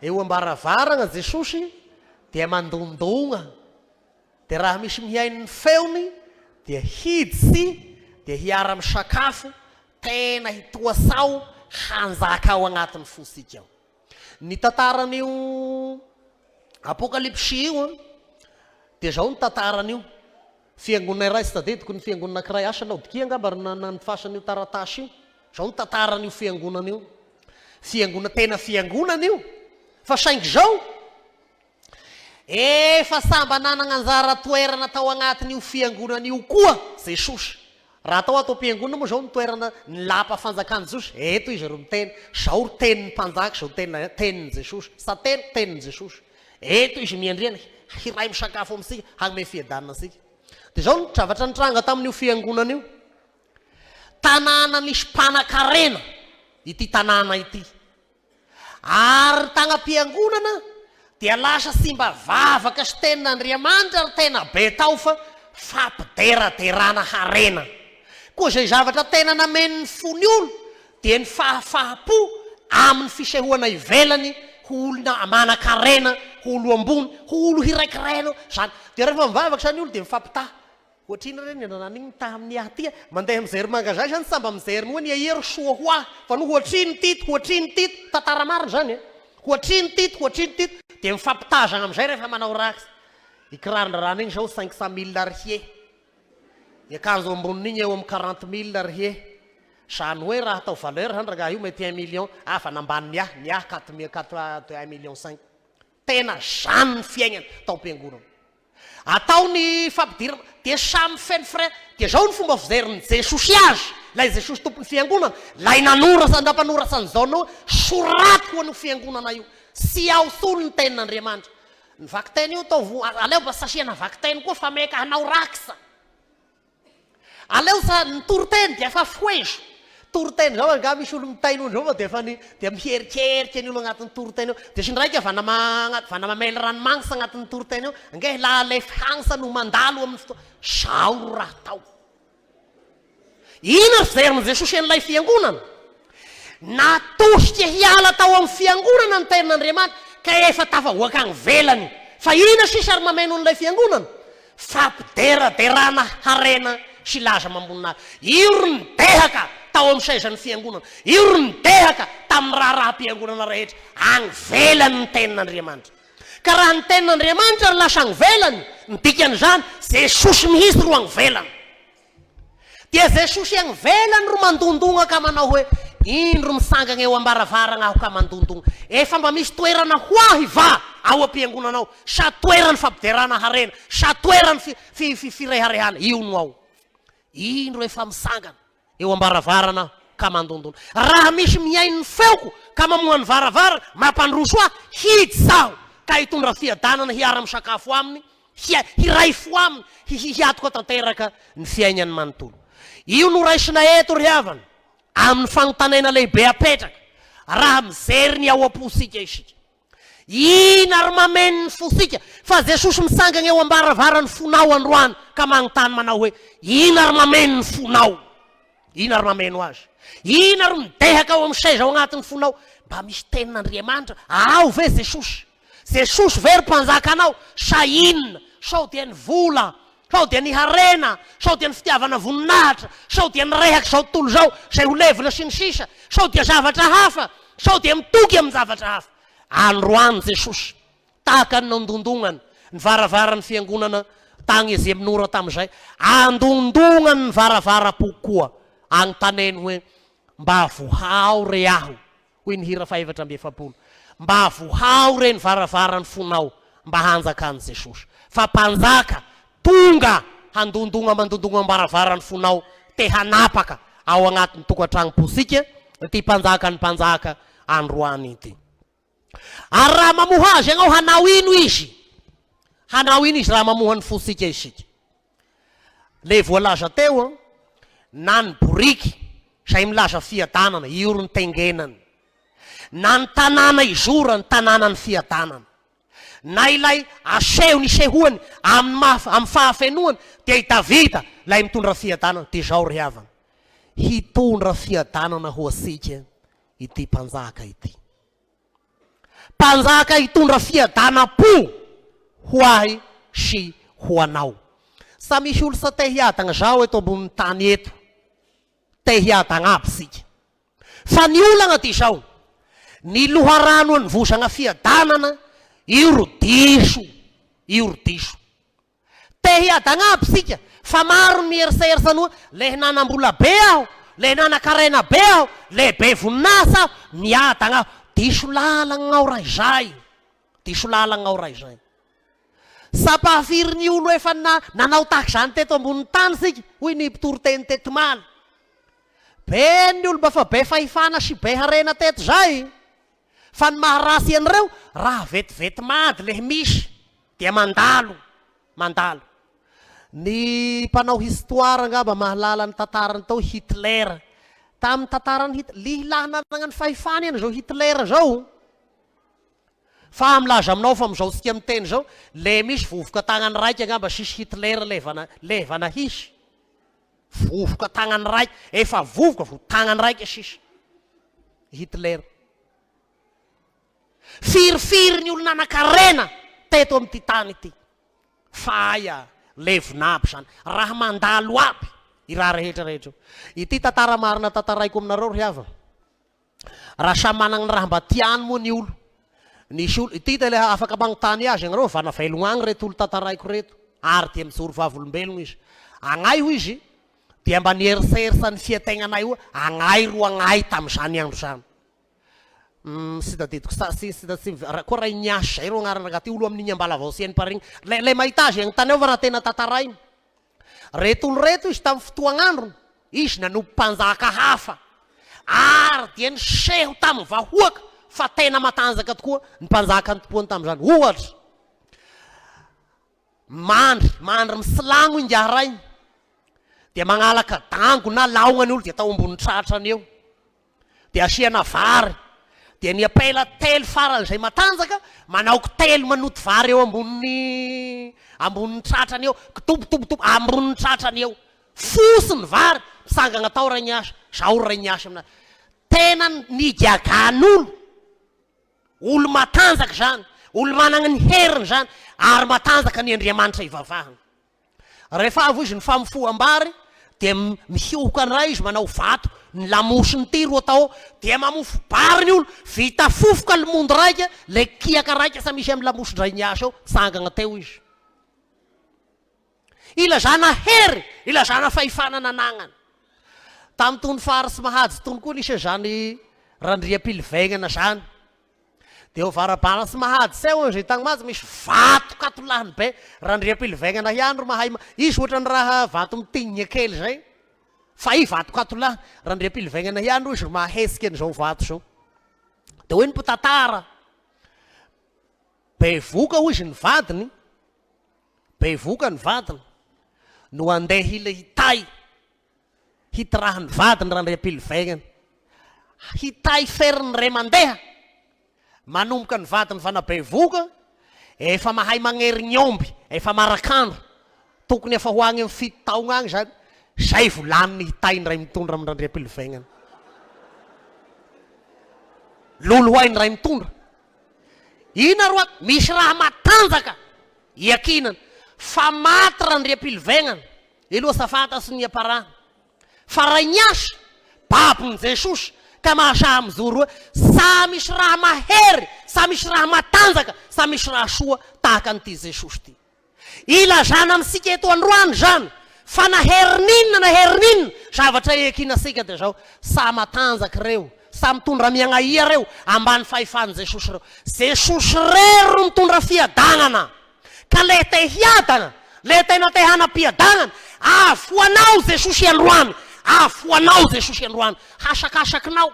eo ambaravarana Jesosy dia mandondona. Dia raha misy mihainy feony dia hiditsy, dia hiara misakafo, tena hitoasao hanjaka ao agnatin'ny fosika ao. Ny tantaran'io apokalipsy io dia zao ny tantaran'io. Fiangonana iray sy tadidiko ny fiangonana anankiray asa Laodikia angamba nifasan'io taratasy io. Zao ny tantaran'io fiangonana io. Fiangonana tena fiangonana io. Fa saingy zao efa samba nanana anjara toerana tao agnatin'io fiangonana io koa Jesosy. Raha atao am-piangonana moa zao ny toerana ny lapa fanjakany Jesosy. Eto izy ro miteny, zao ro tenin'ny mpanjaka, zao tenin'ny Jesosy. Sa tenin'ny Jesosy. Eto izy miandriana hiray misakafo amintsika, hagnome fiadanana antsika. Dia zao ny zavatra nitranga tamin'io fiangonana io. Tanàna nisy mpanan-karena ity tanàna ity. Ary tagna-piangonana dia lasa sy mba vavaka sy tenin'Andriamanitra ary tena be tao fa fampideraderana harena. Koa zay zavatra tena namen'ny fony olo dia ny fahafahapo amin'ny fisehoana ivelany ho olona manan-karena, ho olo ambony, ho olo hiraikiraina zany. Dia rehefa mivavaka zany olo dia mifampitaha. Ohatrina reny nanan'igny taha amin'ny ahy ty mandeha mijery mangazay zany samba mijery hoe ny ahery soa ho ahy fa no hoatriny tito tantara marina zany hoatriny tito dia mifampitazana amin'izay rehefa manao raksy. Ikirarondra igny zao 500 000 arihe. Akanjo amboniny eo amin'ny 40 000 arihe. Zany hoe raha atao valeur zany raha io mety 1 million, fa nambany ny ahy 1 million 5. Tena zany ny fiainana tao am-piangonana. Ataony fampidirana dia samy feno frais dia zao ny fomba fizerin'ny Jesosy azy lay Jesosy tompon'ny fiangonana lay nampanora an'izao anao soraty ho an'io fiangonana io sy ahosolo ny tenin'Andriamanitra ny vakiteny io tao aleo mba sasiana vakiteny koa fa meka hanao raksa aleo sa ny toroteny dia fa foezo toroteny zao nga misy olo mitaino zao dia efa dia miherikeritry ny olo agnatin'ny toroteny io dia sindraiky vana mamely ranomagnisa agnatin'ny toroteny io nge lalefy hagnisa no mandalo amin'ny fotoa zao raha tao ina fizerin'i Jesosy an'ilay fiangonana natosika hiala tao amin'ny fiangonana ny tenin'Andriamanitra ka efa tafavoaka agny velany fa ina sisa ary mameno an'ilay fiangonana fampideraderana harena sy laza mamboninahitra io ry nidehaka tao amin'ny saizan'ny fiangonana io ry nidehaka tamin'ny raha-piangonana rehetra agny velany ny tenin'Andriamanitra ka raha ny tenin'Andriamanitra ry lasa agny velany ny dikan'izany Jesosy mihitsy ro agny velany dia Jesosy agny velany ro mandondonga ka manao hoe indro misangana eo ambaravarana aho ka mandondonga efa mba misy toerana ho ahy va ao am-piangonanao sa toerany fampiderana harena sa toerany fireharehana io no ao indro efa misangana eo ambaravarana ka mandondona raha misy miain'ny feoko ka mamohany varavara mampandroso ahy hidy zaho ka hitondra fiadanana hiara-misakafo aminy hiraifo aminy hiatoka tanteraka ny fiainany manontolo io no raisina eto ry havana amin'ny fanontanaina lehibe apetraka raha mizery ny ao am-posika isika ina ary mameno ny fosika fa Jesosy misangana eo ambaravarany fonao androany ka magnontany manao hoe ina ary mameno ny fonao ina ary mameno azy ina ary midehaka ao amin'ny seza ao agnatin'ny fonao mba misy tenin'Andriamanitra ao ve Jesosy ve ry mpanjaka anao sa inona sao dia ny vola sao dia ny harena sao dia ny fitiavana voninahitra sao dia ny rehaky zao tontolo zao zay ho levina sy ny sisa sao dia zavatra hafa sao dia mitoky amin'ny zavatra hafa androany Jesosy tahaka ny nandondongany ny varavaran'ny fiangonana tagny izy aminora tamin'izay andondongany ny varavara-pokoa agnotaneny hoe mba vohao re aho hoy ny hira 7:7 mba vohao re ny varavaran'ny fonao mba hanjaka any Jesosy fa mpanjaka tonga handondonga mandondonga ambaravarany fonao te hanapaka ao agnatin'ny tokantragnom-posika ty mpanjaka ny mpanjaka androany ity ary raha mamoha azy ianao hanao ino izy raha mamoha ny fosika isika le voalaza teo na ny boriky zay milaza fiadanana io ro ny tengenany na ny tanàna izora ny tanàna ny fiadanana na ilay aseho ny sehoany amin'ny fahafenoany dia hitavita lay mitondra fiadanana dia zao ry havana hitondra fiadanana ho asika ity mpanjaka ity mpanjaka hitondra fiadanam-po ho ahy sy ho anao sa misy olo sa te hiadana zao eto ambonin'ny tany eto te hiadana aby sika fa ny olana ty zao ny loharano ny vosana fiadanana io ro diso te hiadana aby sika fa maro ny mieriserisanao le nanam-bola be aho le nanan-karena be aho le be voninasa aho miadana aho diso lalagna ao raha izay sa pahafiry ny olo efa nanao tahaky zany teto ambonin'ny tany sika hoy ny mpitoroteny teto maly be ny olo mba fa be fahifana sy be harena teto zay fa ny maharasy an'ireo raha vetivety mady le misy dia mandalo ny mpanao histoara angamba mahalala ny tantarany tao Hitler tamin'ny tantarany lihilahnanana ny fahifany any zao Hitler zao fa milaza aminao fa amizao sika miteny zao le misy vovoka tagnany raiky angamba sisy Hitler levana hisy vovoka tagnany raiky efa vovoka vo tagnany raiky sisy Hitler firifiry ny olo nanan-karena teto amin'ity tany ity fa aya levin'aby zany raha mandalo aby i raha rehetrarehetra ity tantara marina tantaraiko aminareo ry havana raha samy manana ny raha mba tiany moa ny olo nisy olo ity te le afaka magnontany azy anareo vanavelogna agny reto olo tantaraiko reto ary dia mijoro vavolombelogna izy agnay ho izy dia mba nieriserisan'ny fiategnanay io agnay ro agnay tamin'izany andro zany Sitatitiko koa ray niasy zay ro agnarana raha ty olo amin'igny ambala vao siany parigny le mahita azy tany ava raha tena tantarainy reto olo reto izy tamin'ny fotoagn'andro izy nanompo mpanjaka hafa ary dia niseho tamin'ny vahoaka fa tena matanjaka tokoa ny mpanjaka ny-tompoany tamin'izany ohatra mandry misilagno ingaharainy dia magnalaka dango na laognany olo dia atao ambony tratrany eo dia asiana vary dia ny apela telo faran'izay matanjaka manaoko telo manoto vary eo ambony tratrany eo kitobotobotobo ambony tratrany eo fosiny vary misangana tao ray niasa zao ray niasa aminazy tena nigagan'olo olo matanjaka zany olo manana ny heriny zany ary matanjaka ny Andriamanitra ivavahana rehefa avy izy ny famofoam-bary dia mihohoka ny raha izy manao vato ny lamosiny ty ro atao dia mamofo bary ny olo vita fofoka limondy raika le kiaka raika sa misy amin'ny lamosiny ray niasa eo sangana teo izy ilazana hery ilazana fahifanana anagnana tamin'ny tony farasy mahady tony koa nisy zany randriam-pilivaignana zany dia varabara sy mahady seo zay tagny mazy misy vato katolahiny be randriam-pilivaignana hiandro mahay izy ohatra ny raha vato mitigna kely zay fa i vato katolahiny randriam-pilivaignana hiandro izy mahesika an'izao vato zao dia hoe ny mpitatara bevoka ho izy ny vadiny bevoka ny vadiny no andeha hila hitay hitiraha ny vadiny randriam-pilivaignana hitay feriny ray mandeha manomboka ny vadiny fanabevoka efa mahay magnery ny omby efa marakandro tokony efa ho agny amin'ny 7 taogna agny zany zay volaniny hitay ny ray mitondra amin'ny randriam-pilivaignana lolo ho ay ny ray mitondra ina roa misy raha matanjaka iakinana fa maty randriam-pilivaignana eloha safantasy ny aparana fa ray niasa babony Jesosy ka mahasaha mizoro hoe sa misy raha mahery sa misy raha matanjaka sa misy raha soa tahaka an'ity Jesosy ty ilazana amintsika eto androany zany fa naherininna zavatra ekinasika dia zao sa matanjaka reo sa mitondra miagnaia reo ambany fahefany Jesosy reo Jesosy rery mitondra fiadagnana ka le te hiadana le tena te hanam-piadagnana afoanao Jesosy androany afoanao Jesosy androany hasakasakinao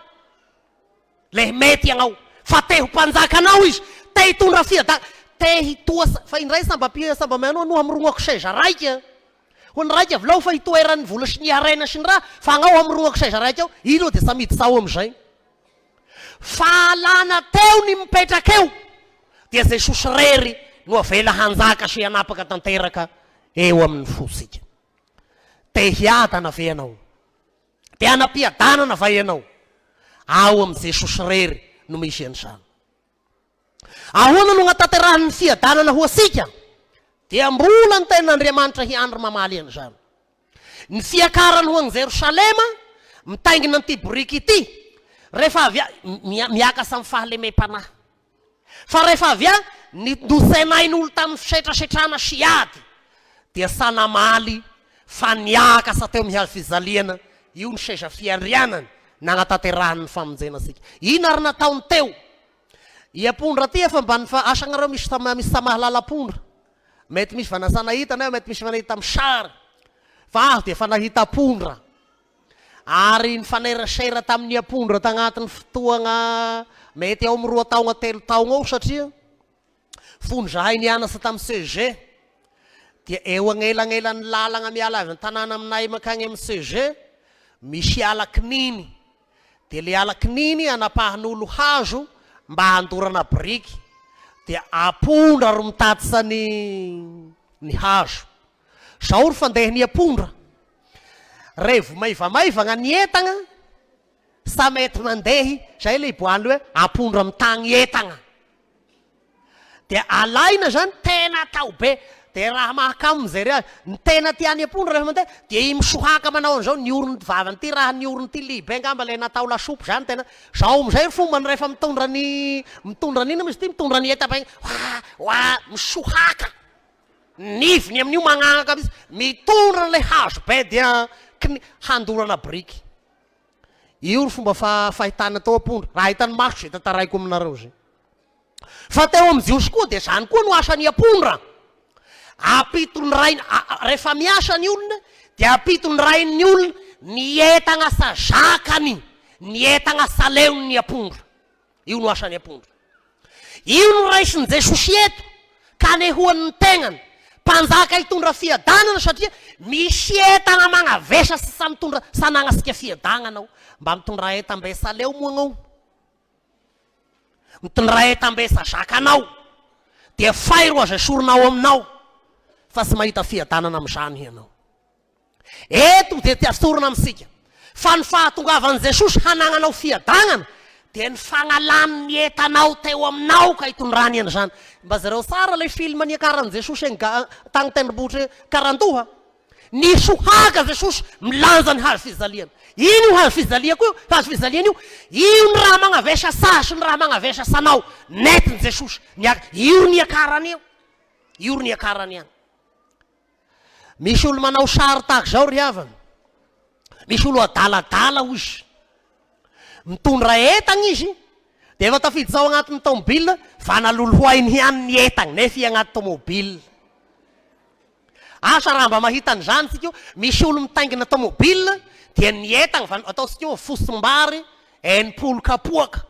le mety agnao fa te ho mpanjakanao izy te hitondra fiadagnana te hitoa fa indray samba manao no hamirongako seza raika ho ny raika avy lao fa hitoerany vola sy ny harena sy ny raha fa agnao hamirongako seza raika ao ilo dia samidy sao am'izay fahalana teo ny mipetrakeo dia Jesosy rery no avela hanjaka sy hanapaka tanteraka eo amin'ny fosika te hiadana ve ianao te hanam-piadanana va ianao ao amin'ny Jesosy rery no misy an'izany ahoana no gnataterahany ny fiadanana ho asika dia mbola ny ten'Andriamanitra hiandro mamaly an'izany ny fiakarany ho an'i Jerosalema mitaingina an'ity boriky ity rehefa avy miakasa amin'ny fahalemem-panahy fa rehefa avy ny nosenain'olo tamin'ny fisetrasetrana sy ady dia sanamaly fa niakasa teo mihazo fizaliana io ny seza fiandrianany nagnatanterahany ny famonjena asika ino ary nataony teo iapondra ty efa mba asanareo misy samahalala-pondra mety misy vanasana hitana mety misy vanahita amin'ny sary fa aho dia efa nahita pondra ary ny fanerasera tamin'ny apondra tagnatin'ny fotoagna mety ao amin'ny 2 taogna 3 taogna ao satria fony zahay nianasa tamin'ny CG dia eo agnelagnelany lalagna miala avy ny tanàna aminay makagny amin'ny CG misy ala-kininy dia le ala-kininy anapahan'olo hazo mba handorana biriky dia apondra ro mitatisa ny hazo zao ro fandehany apondra revo maivamaivagna ny etagna sa mety mandehy zay le iboany hoe apondra mitagny etagna dia alaina zany tena atao be dia raha mahakamo zay re ny tena tiany apondra rehefa mandeha dia i misohaka manao an'izao ny orony vavany ty raha ny orony ty libe ngamba le natao lasopy zany tena zao am'izay fombany rehefa mitondra n'ina izy ty mitondra ny eta-baigna misohaka niviny amin'io magnanaka misy mitondra le hazo be dia handorana biriky io fomba fahitana tao ampondra raha hitany maso zay tantaraiko aminareo zay fa teo amy Jiosy koa de zany koa no asany ampondra apitony rainy rehefa miasa ny olona de apitony rainy olona ny etagna sa zakany ny etagna saleony ny ampondra io no asany ampondra io no raisiny Jesosy eto kanehoan'ny tegnany mpanjaka hitondra fiadanana satria misy etagna magnavesa sa mitondra sanagnasika fiadagnanao mba mitondra etam-be saleo moagnao mitondra etam-be sa zakanao de fay ro aza soronao aminao fa tsy mahita fiadanana am'izany ianao eto de tiasorona amitsika fa ny fahatongavan'i Jesosy hanagnanao fiadagnana de ny fagnalany ny etanao teo aminao ka hitondrany an'izany mba zareo tsara le film niakaran'i Jesosy tagny tendrombohitra karandoha ny sohaka Jesosy milanja ny hazo fizaliana ino io hazo fizaliako io hazo fizaliana io ny raha magnavesa sasy ny raha magnavesa sanao netiny Jesosy io niakarany io io niakarany any misy olo manao sary tahaka zao ry havana misy olo adaladala izy mitondra etagna izy de efa tafidy zao agnatin'ny tomobile fa nalolohoainy ihany ny etagna nefa i agnaty tomobile asa raha mba mahita an'izany tsika io misy olo mitaingina tomobile dia ny etagna ataotsika io fosimbary enimpolo kapoaka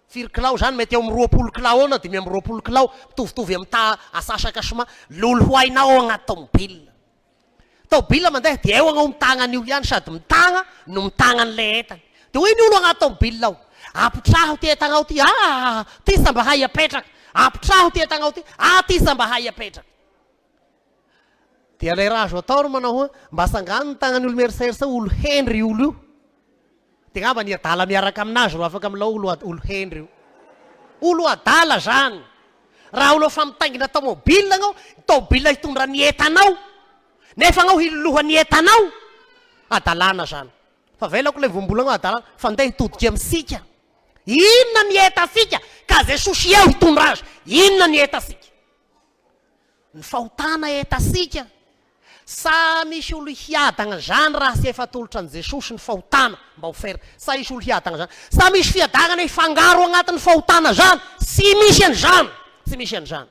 firy kilao zany mety eo amin'ny 20 kilao na 20 kilao mitovitovy amin'ny asasaka soma lolohoainao agnaty tomobile tomobile mandeha de eo agnao mitagnany io ihany sady mitagna no mitagnany le etagna de hoe ny olo agnaty tomobile ao apitraho ty etagnao ty ty samba hay apetraka apitraho ty etagnao ty ty samba hay apetraka dia le raha azo atao ro manao hoe mba sangany ny tagnany olo mieritseritsy olo hendry olo io de ngamba ny adala miaraka aminazy ro afaka amilao olo hendry io olo adala zany raha olo fa mitaingina tomobile agnao tomobile hitondra ny etanao nefa agnao hiloloha ny etanao adalana zany fa velako le vombolagno adalana fa ndeha hitodiky amitsika inona ny etasika ka Jesosy eo hitondra azy inona ny etasika ny fahotana etasika sa misy olo hiadagna zany raha sy efa tolotra an' Jesosy ny fahotana mba ofera sa misy olo hiadagna zany sa misy fiadagana ifangaro agnatin'ny fahotana zany sy misy an'izany tsy misy an'izany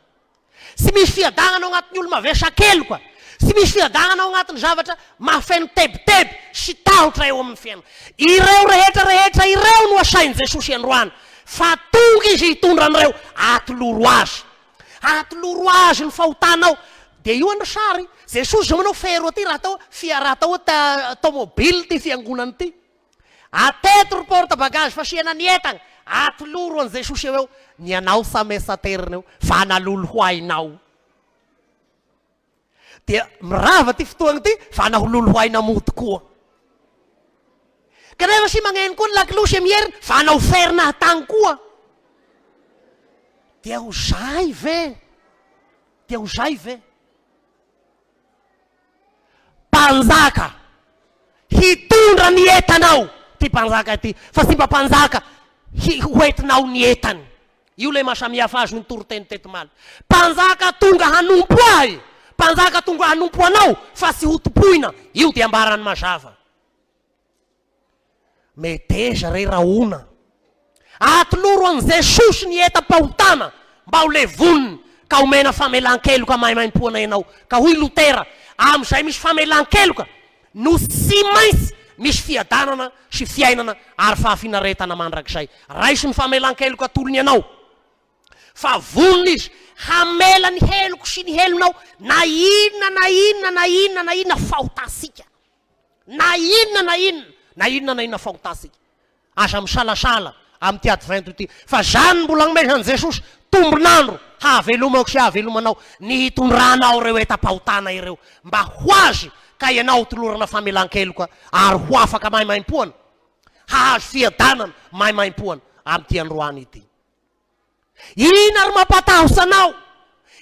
sy misy fiadagana ao agnatin'ny olo mavesa-kely koa sy misy fiadagana ao agnatin'ny zavatra mahafeno tebiteby sy tahotra eo amin'ny fiainana ireo rehetra ireo no asain'i Jesosy androany fa tonga izy hitondra an'ireo atoloro azy ny fahotanao de io andro sary Jesosy zao manao fero aty raha tao tomobile ty fiangonany ty ateto ro porte bagage fasiana ny etagna atoloro an' Jesosy eo ny anao samesaterina eo fa nalolohoainao de mirava ty fotoagna ty fa nahololohoaina mody koa kanefa sy magneno koa ny lakilosy amierina fa naoferina hatagny koa de ho zay ve mpanjaka hitondra ny etanao ty mpanjaka ty fa sy mba mpanjaka hoetinao ny etany io le mahasamihafa azy ny toroteny tetimaly mpanjaka tonga hanompo ahy mpanjaka tonga hanompo anao fa sy hotompoina io de ambarany mazava meteza re raona atoloro an' Jesosy ny etam-pahotana mba ho levoniny ka homena famelan-keloka mahimaimpona ianao ka hoy Lutera am'izay misy famelan-keloka no sy maintsy misy fiadanana sy fiainana ary fahafinaretana mandrakizay raisy ny famelan-keloka atolony ianao fa vonona izy hamela ny heloko sy ny helonao na inona fahotasika na inona fahotasika aza misalasala amy ty advento ty fa zany mbola agnomezany Jesosy tombonandro havelomako sy havelomanao ny hitondranao reo etam-pahotana ireo mba ho azy ka ianao tolorana famelan-keloka ary ho afaka mahimaimpona hahazo fiadanana mahimaimpona amy ty androany ity ina ary mampatahosa anao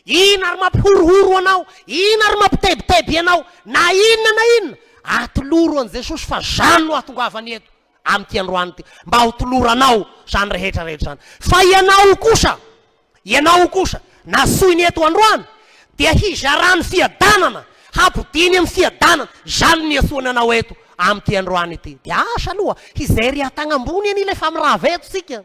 ina ary mampihorohoro anao ina ary mampitebiteby anao na inona atoloro an' Jesosy fa zany no atongavany eto amy ty androany ty mba ho toloranao zany rehetrarehetra zany fa ianao kosa nasoiny eto androany dia hizarany fiadanana hampidiny amy fiadanana zany ny asoany anao eto am ty androany ity. Dia asa aloha, izay ry atagnambony any lefa amiraha veto sika.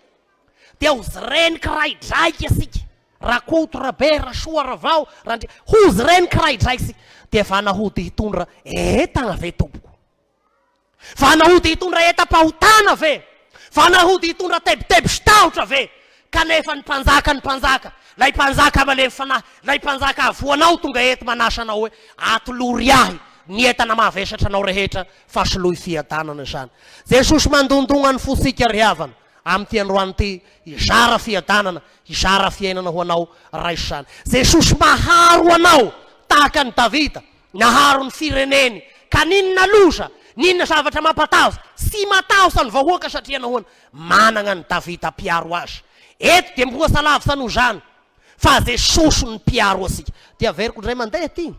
Dia hozy renika raidraiky asika. Rakoto, rabe, rasoa, ravao, randry. Hozy renika raidraiky sika. Dia vanahody hitondra etagna ve tompoko. Vanahody hitondra etam-pahotana ve. Vanahody hitondra tebiteby-tahotra ve. Kanefa ny mpanjaka. Lay mpanjaka amalemy fanahy. Lay mpanjaka avoanao tonga eto manasanao hoe atolory ahy. Ny entana mahavesatra anao rehetra fa soloy fiadanana zany. Jesosy mandondonga ny fosika ry havana. Amty androany ty izara fiadanana, izara fiainana ho anao raiso zany. Jesosy maharo anao tahaka ny Davida, naharo ny fireneny. Ka ninona loza, ninona zavatra mampatahosa, sy matahosa ny vahoaka satria nahoana manana ny Davida mpiaro azy. Eto dia mboasa lavitra noho zany. Fa Jesosy ny mpiaro asika. Dia averiko ndray mandeha ty.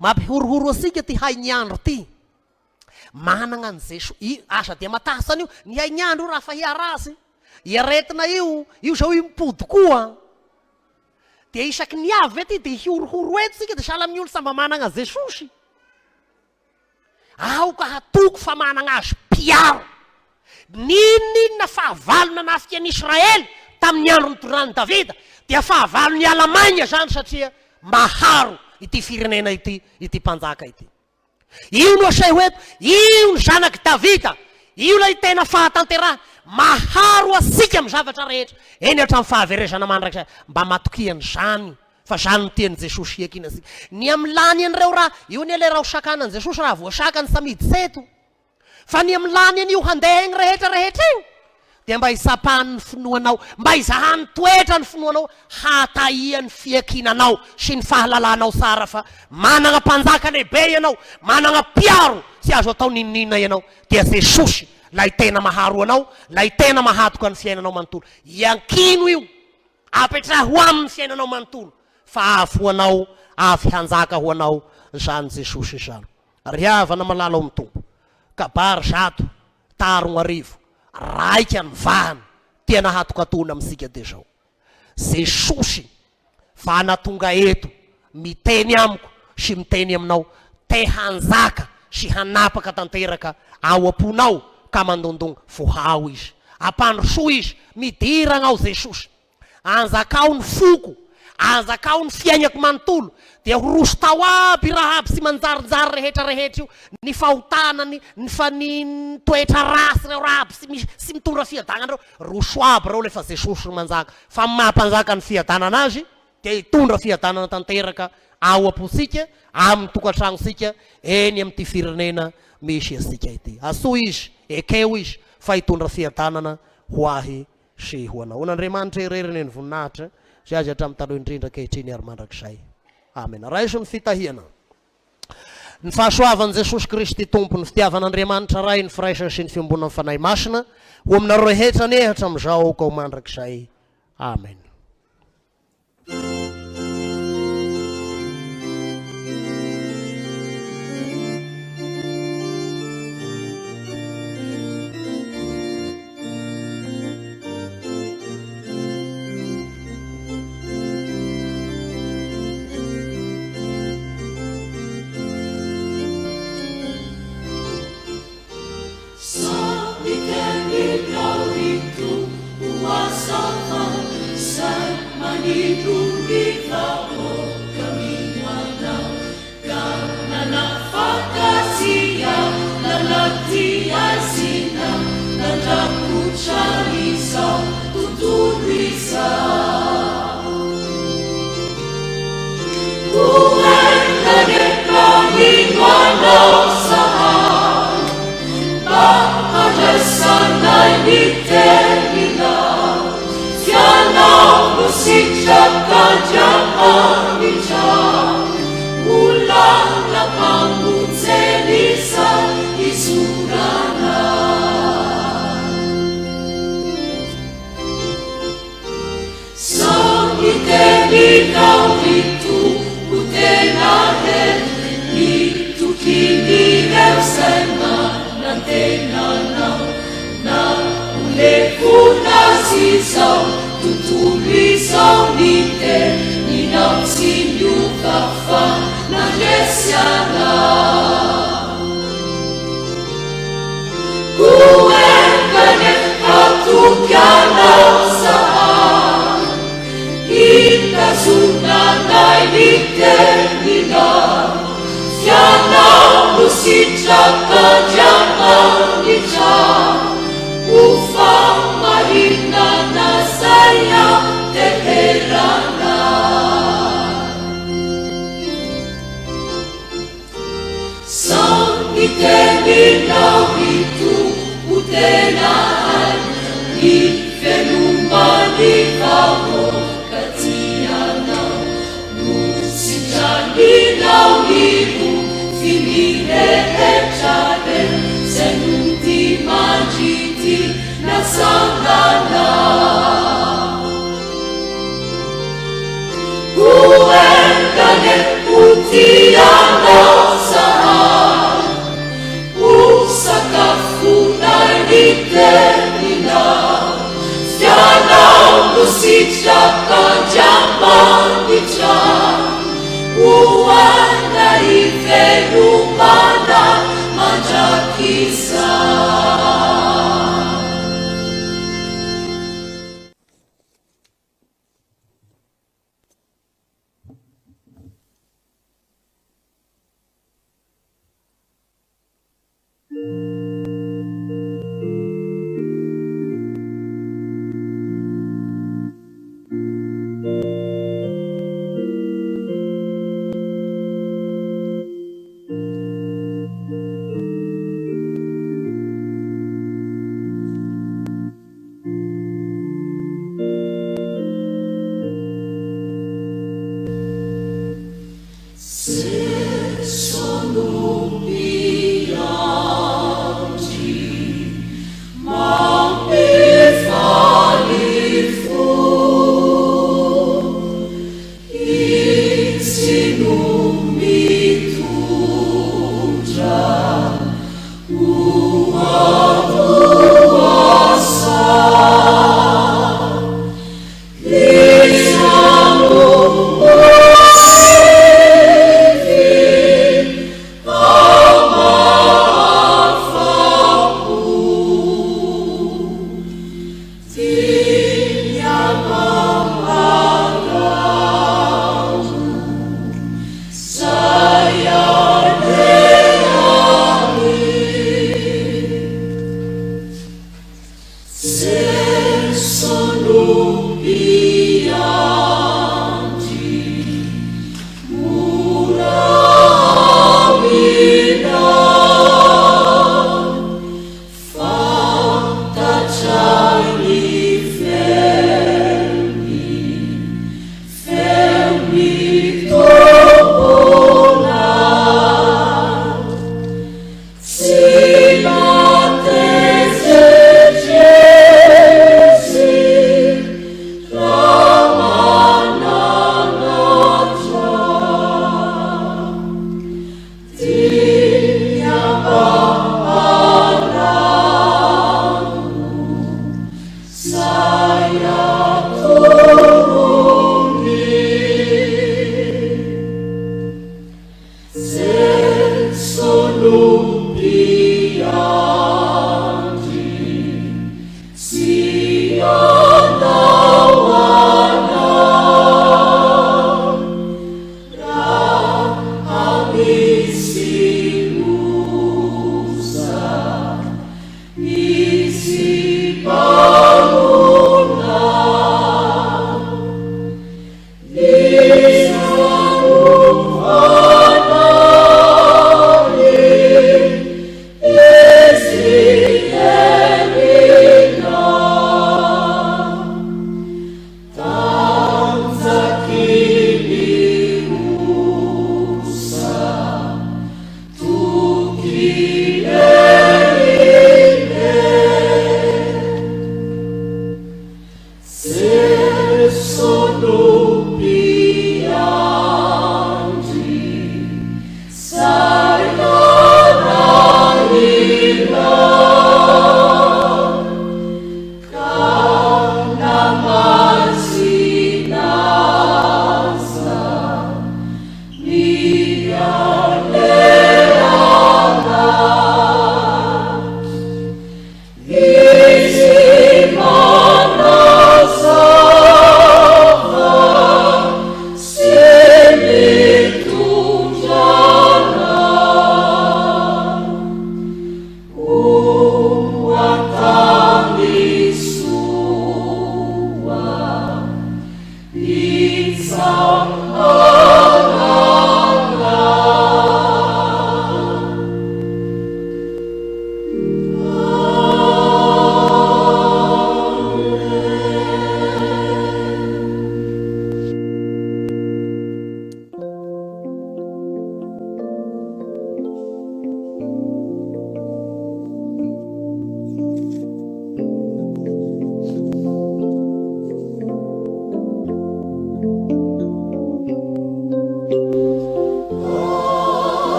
Mampihorohoro asika ty hainy andro ty. Manana ny Jesosy. Asa dia matahasany io. Ny hainy andro raha fa hiarazy. Iaretina io zao io mipody koa. Dia isaky ny avy ety dia hihorohoro eto sika dia sahala amin'ny olo samba manana Jesosy. Aoka hatoko fa manana azy mpiaro. Ninona fahavalona nafika ny Israely tamin'ny andro nitondrany Davida dia fahavalo ny Alemania zany satria maharo ity firenena ity mpanjaka ity. Io no asay hoeto, io ny zanaky Davida, io lay tena fahatanteraha, maharo asika amin'ny zavatra rehetra. Eny hatramin'ny fahaverezana mandrakizay mba matokiany zany. Fa zany ny tiany Jesosy ekina asika. Ny amilany an'ireo raha, io ny le raha hosakanany Jesosy raha voasakany samidy seto. Fa ny amilany an'io handeha egny rehetra io. Dia mba isapahany ny finoanao, mba izahany toetra ny finoanao, hatahiany fiakinanao sy ny fahalalanao sara fa manana mpanjaka lehibe ianao, manana mpiaro sy azo atao ninina ianao. Dia Jesosy lay tena maharo anao, lay tena mahatoka ny fiainanao manontolo. Iankino io, apetraha ho amin'ny fiainanao manontolo. Fa avy ho anao, avy hanjaka ho anao zany Jesosy zany. Ry havana malala amin'ny tompo. Kabary zato, taro arivo. Raika ny vahany tena hatokatona amintsika dia zao. Jesosy fa natonga eto miteny amiko sy miteny aminao te hanjaka sy hanapaka tanteraka ao amponao ka mandondonga vohao izy. Ampandrosoa izy, midirana ao Jesosy. Anjakao ny foko, anjakao ny fiainako manontolo. Dia horoso tao aby raha aby sy manjarinjary rehetra io. Ny fahotanany, ny toetra rasy reo raha aby sy mitondra fiadanana reo. Roso aby reo lefa Jesosy manjaka. Fa mampanjaka ny fiadanana azy, dia hitondra fiadanana tanteraka ao amposika, amin'ny tokantragnosika, eny amin'ity firenena misy asika ity. Asoa izy, ekeo izy, fa hitondra fiadanana ho ahy sy ho anao. N'Andriamanitra ireriny ny voninahitra, sy azy hatramin'ny taloha indrindra kehitriny ary mandrakizay. Amen. Raiso ny fitahiana. Ny fahasoavan'i Jesosy Kristy tompo, ny fitiavan'Andriamanitra ray, ny firaisana sy ny fiambonana amin'ny fanahy masina ho aminareo rehetra ny hatramin'izao ka ho mandrakizay. Amen.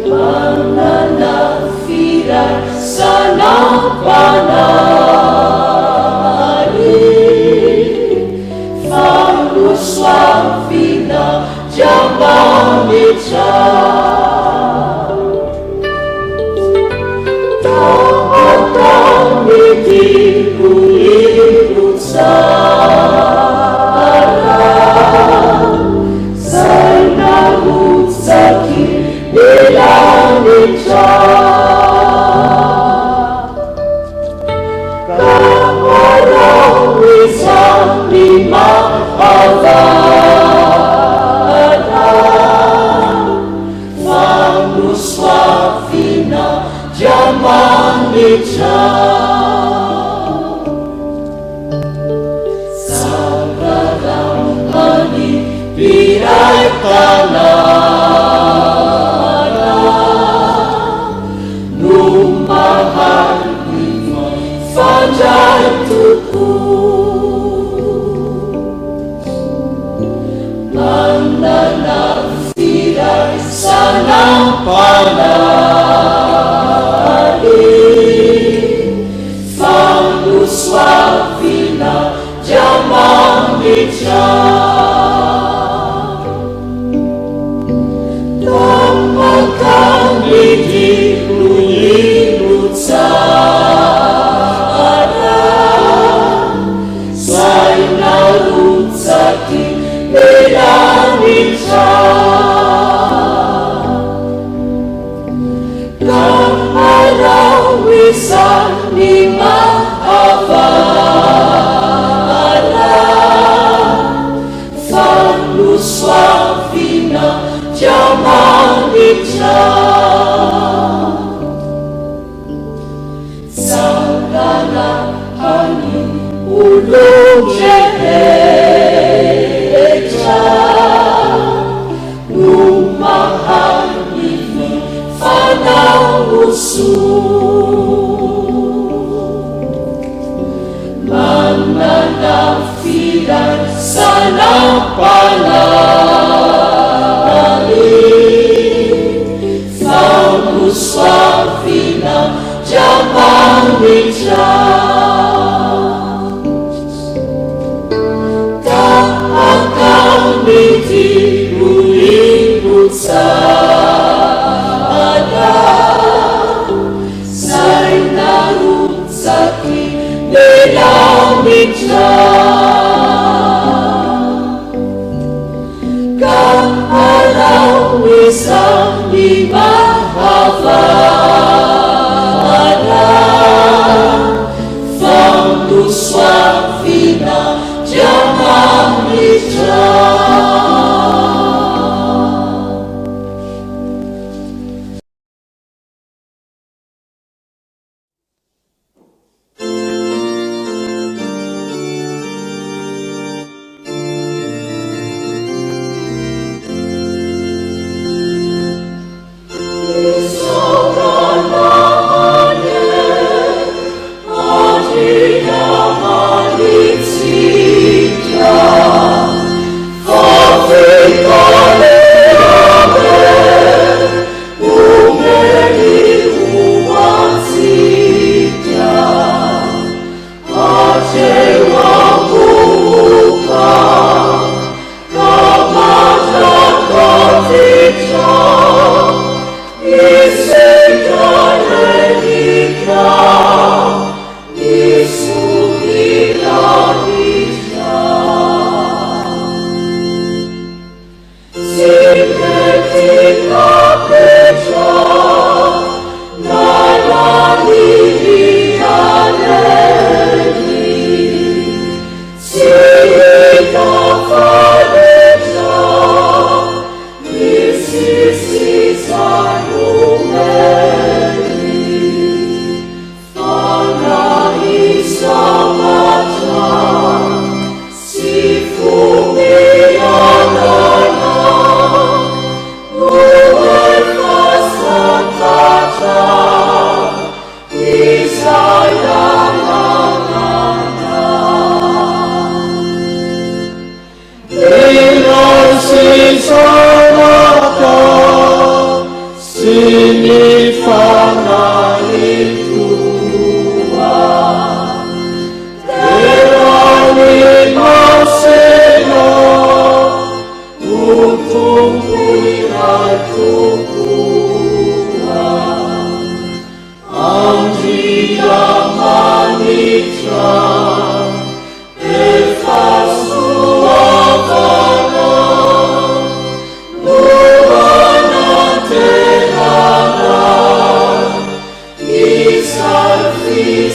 Manana fira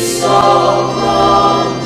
Salve,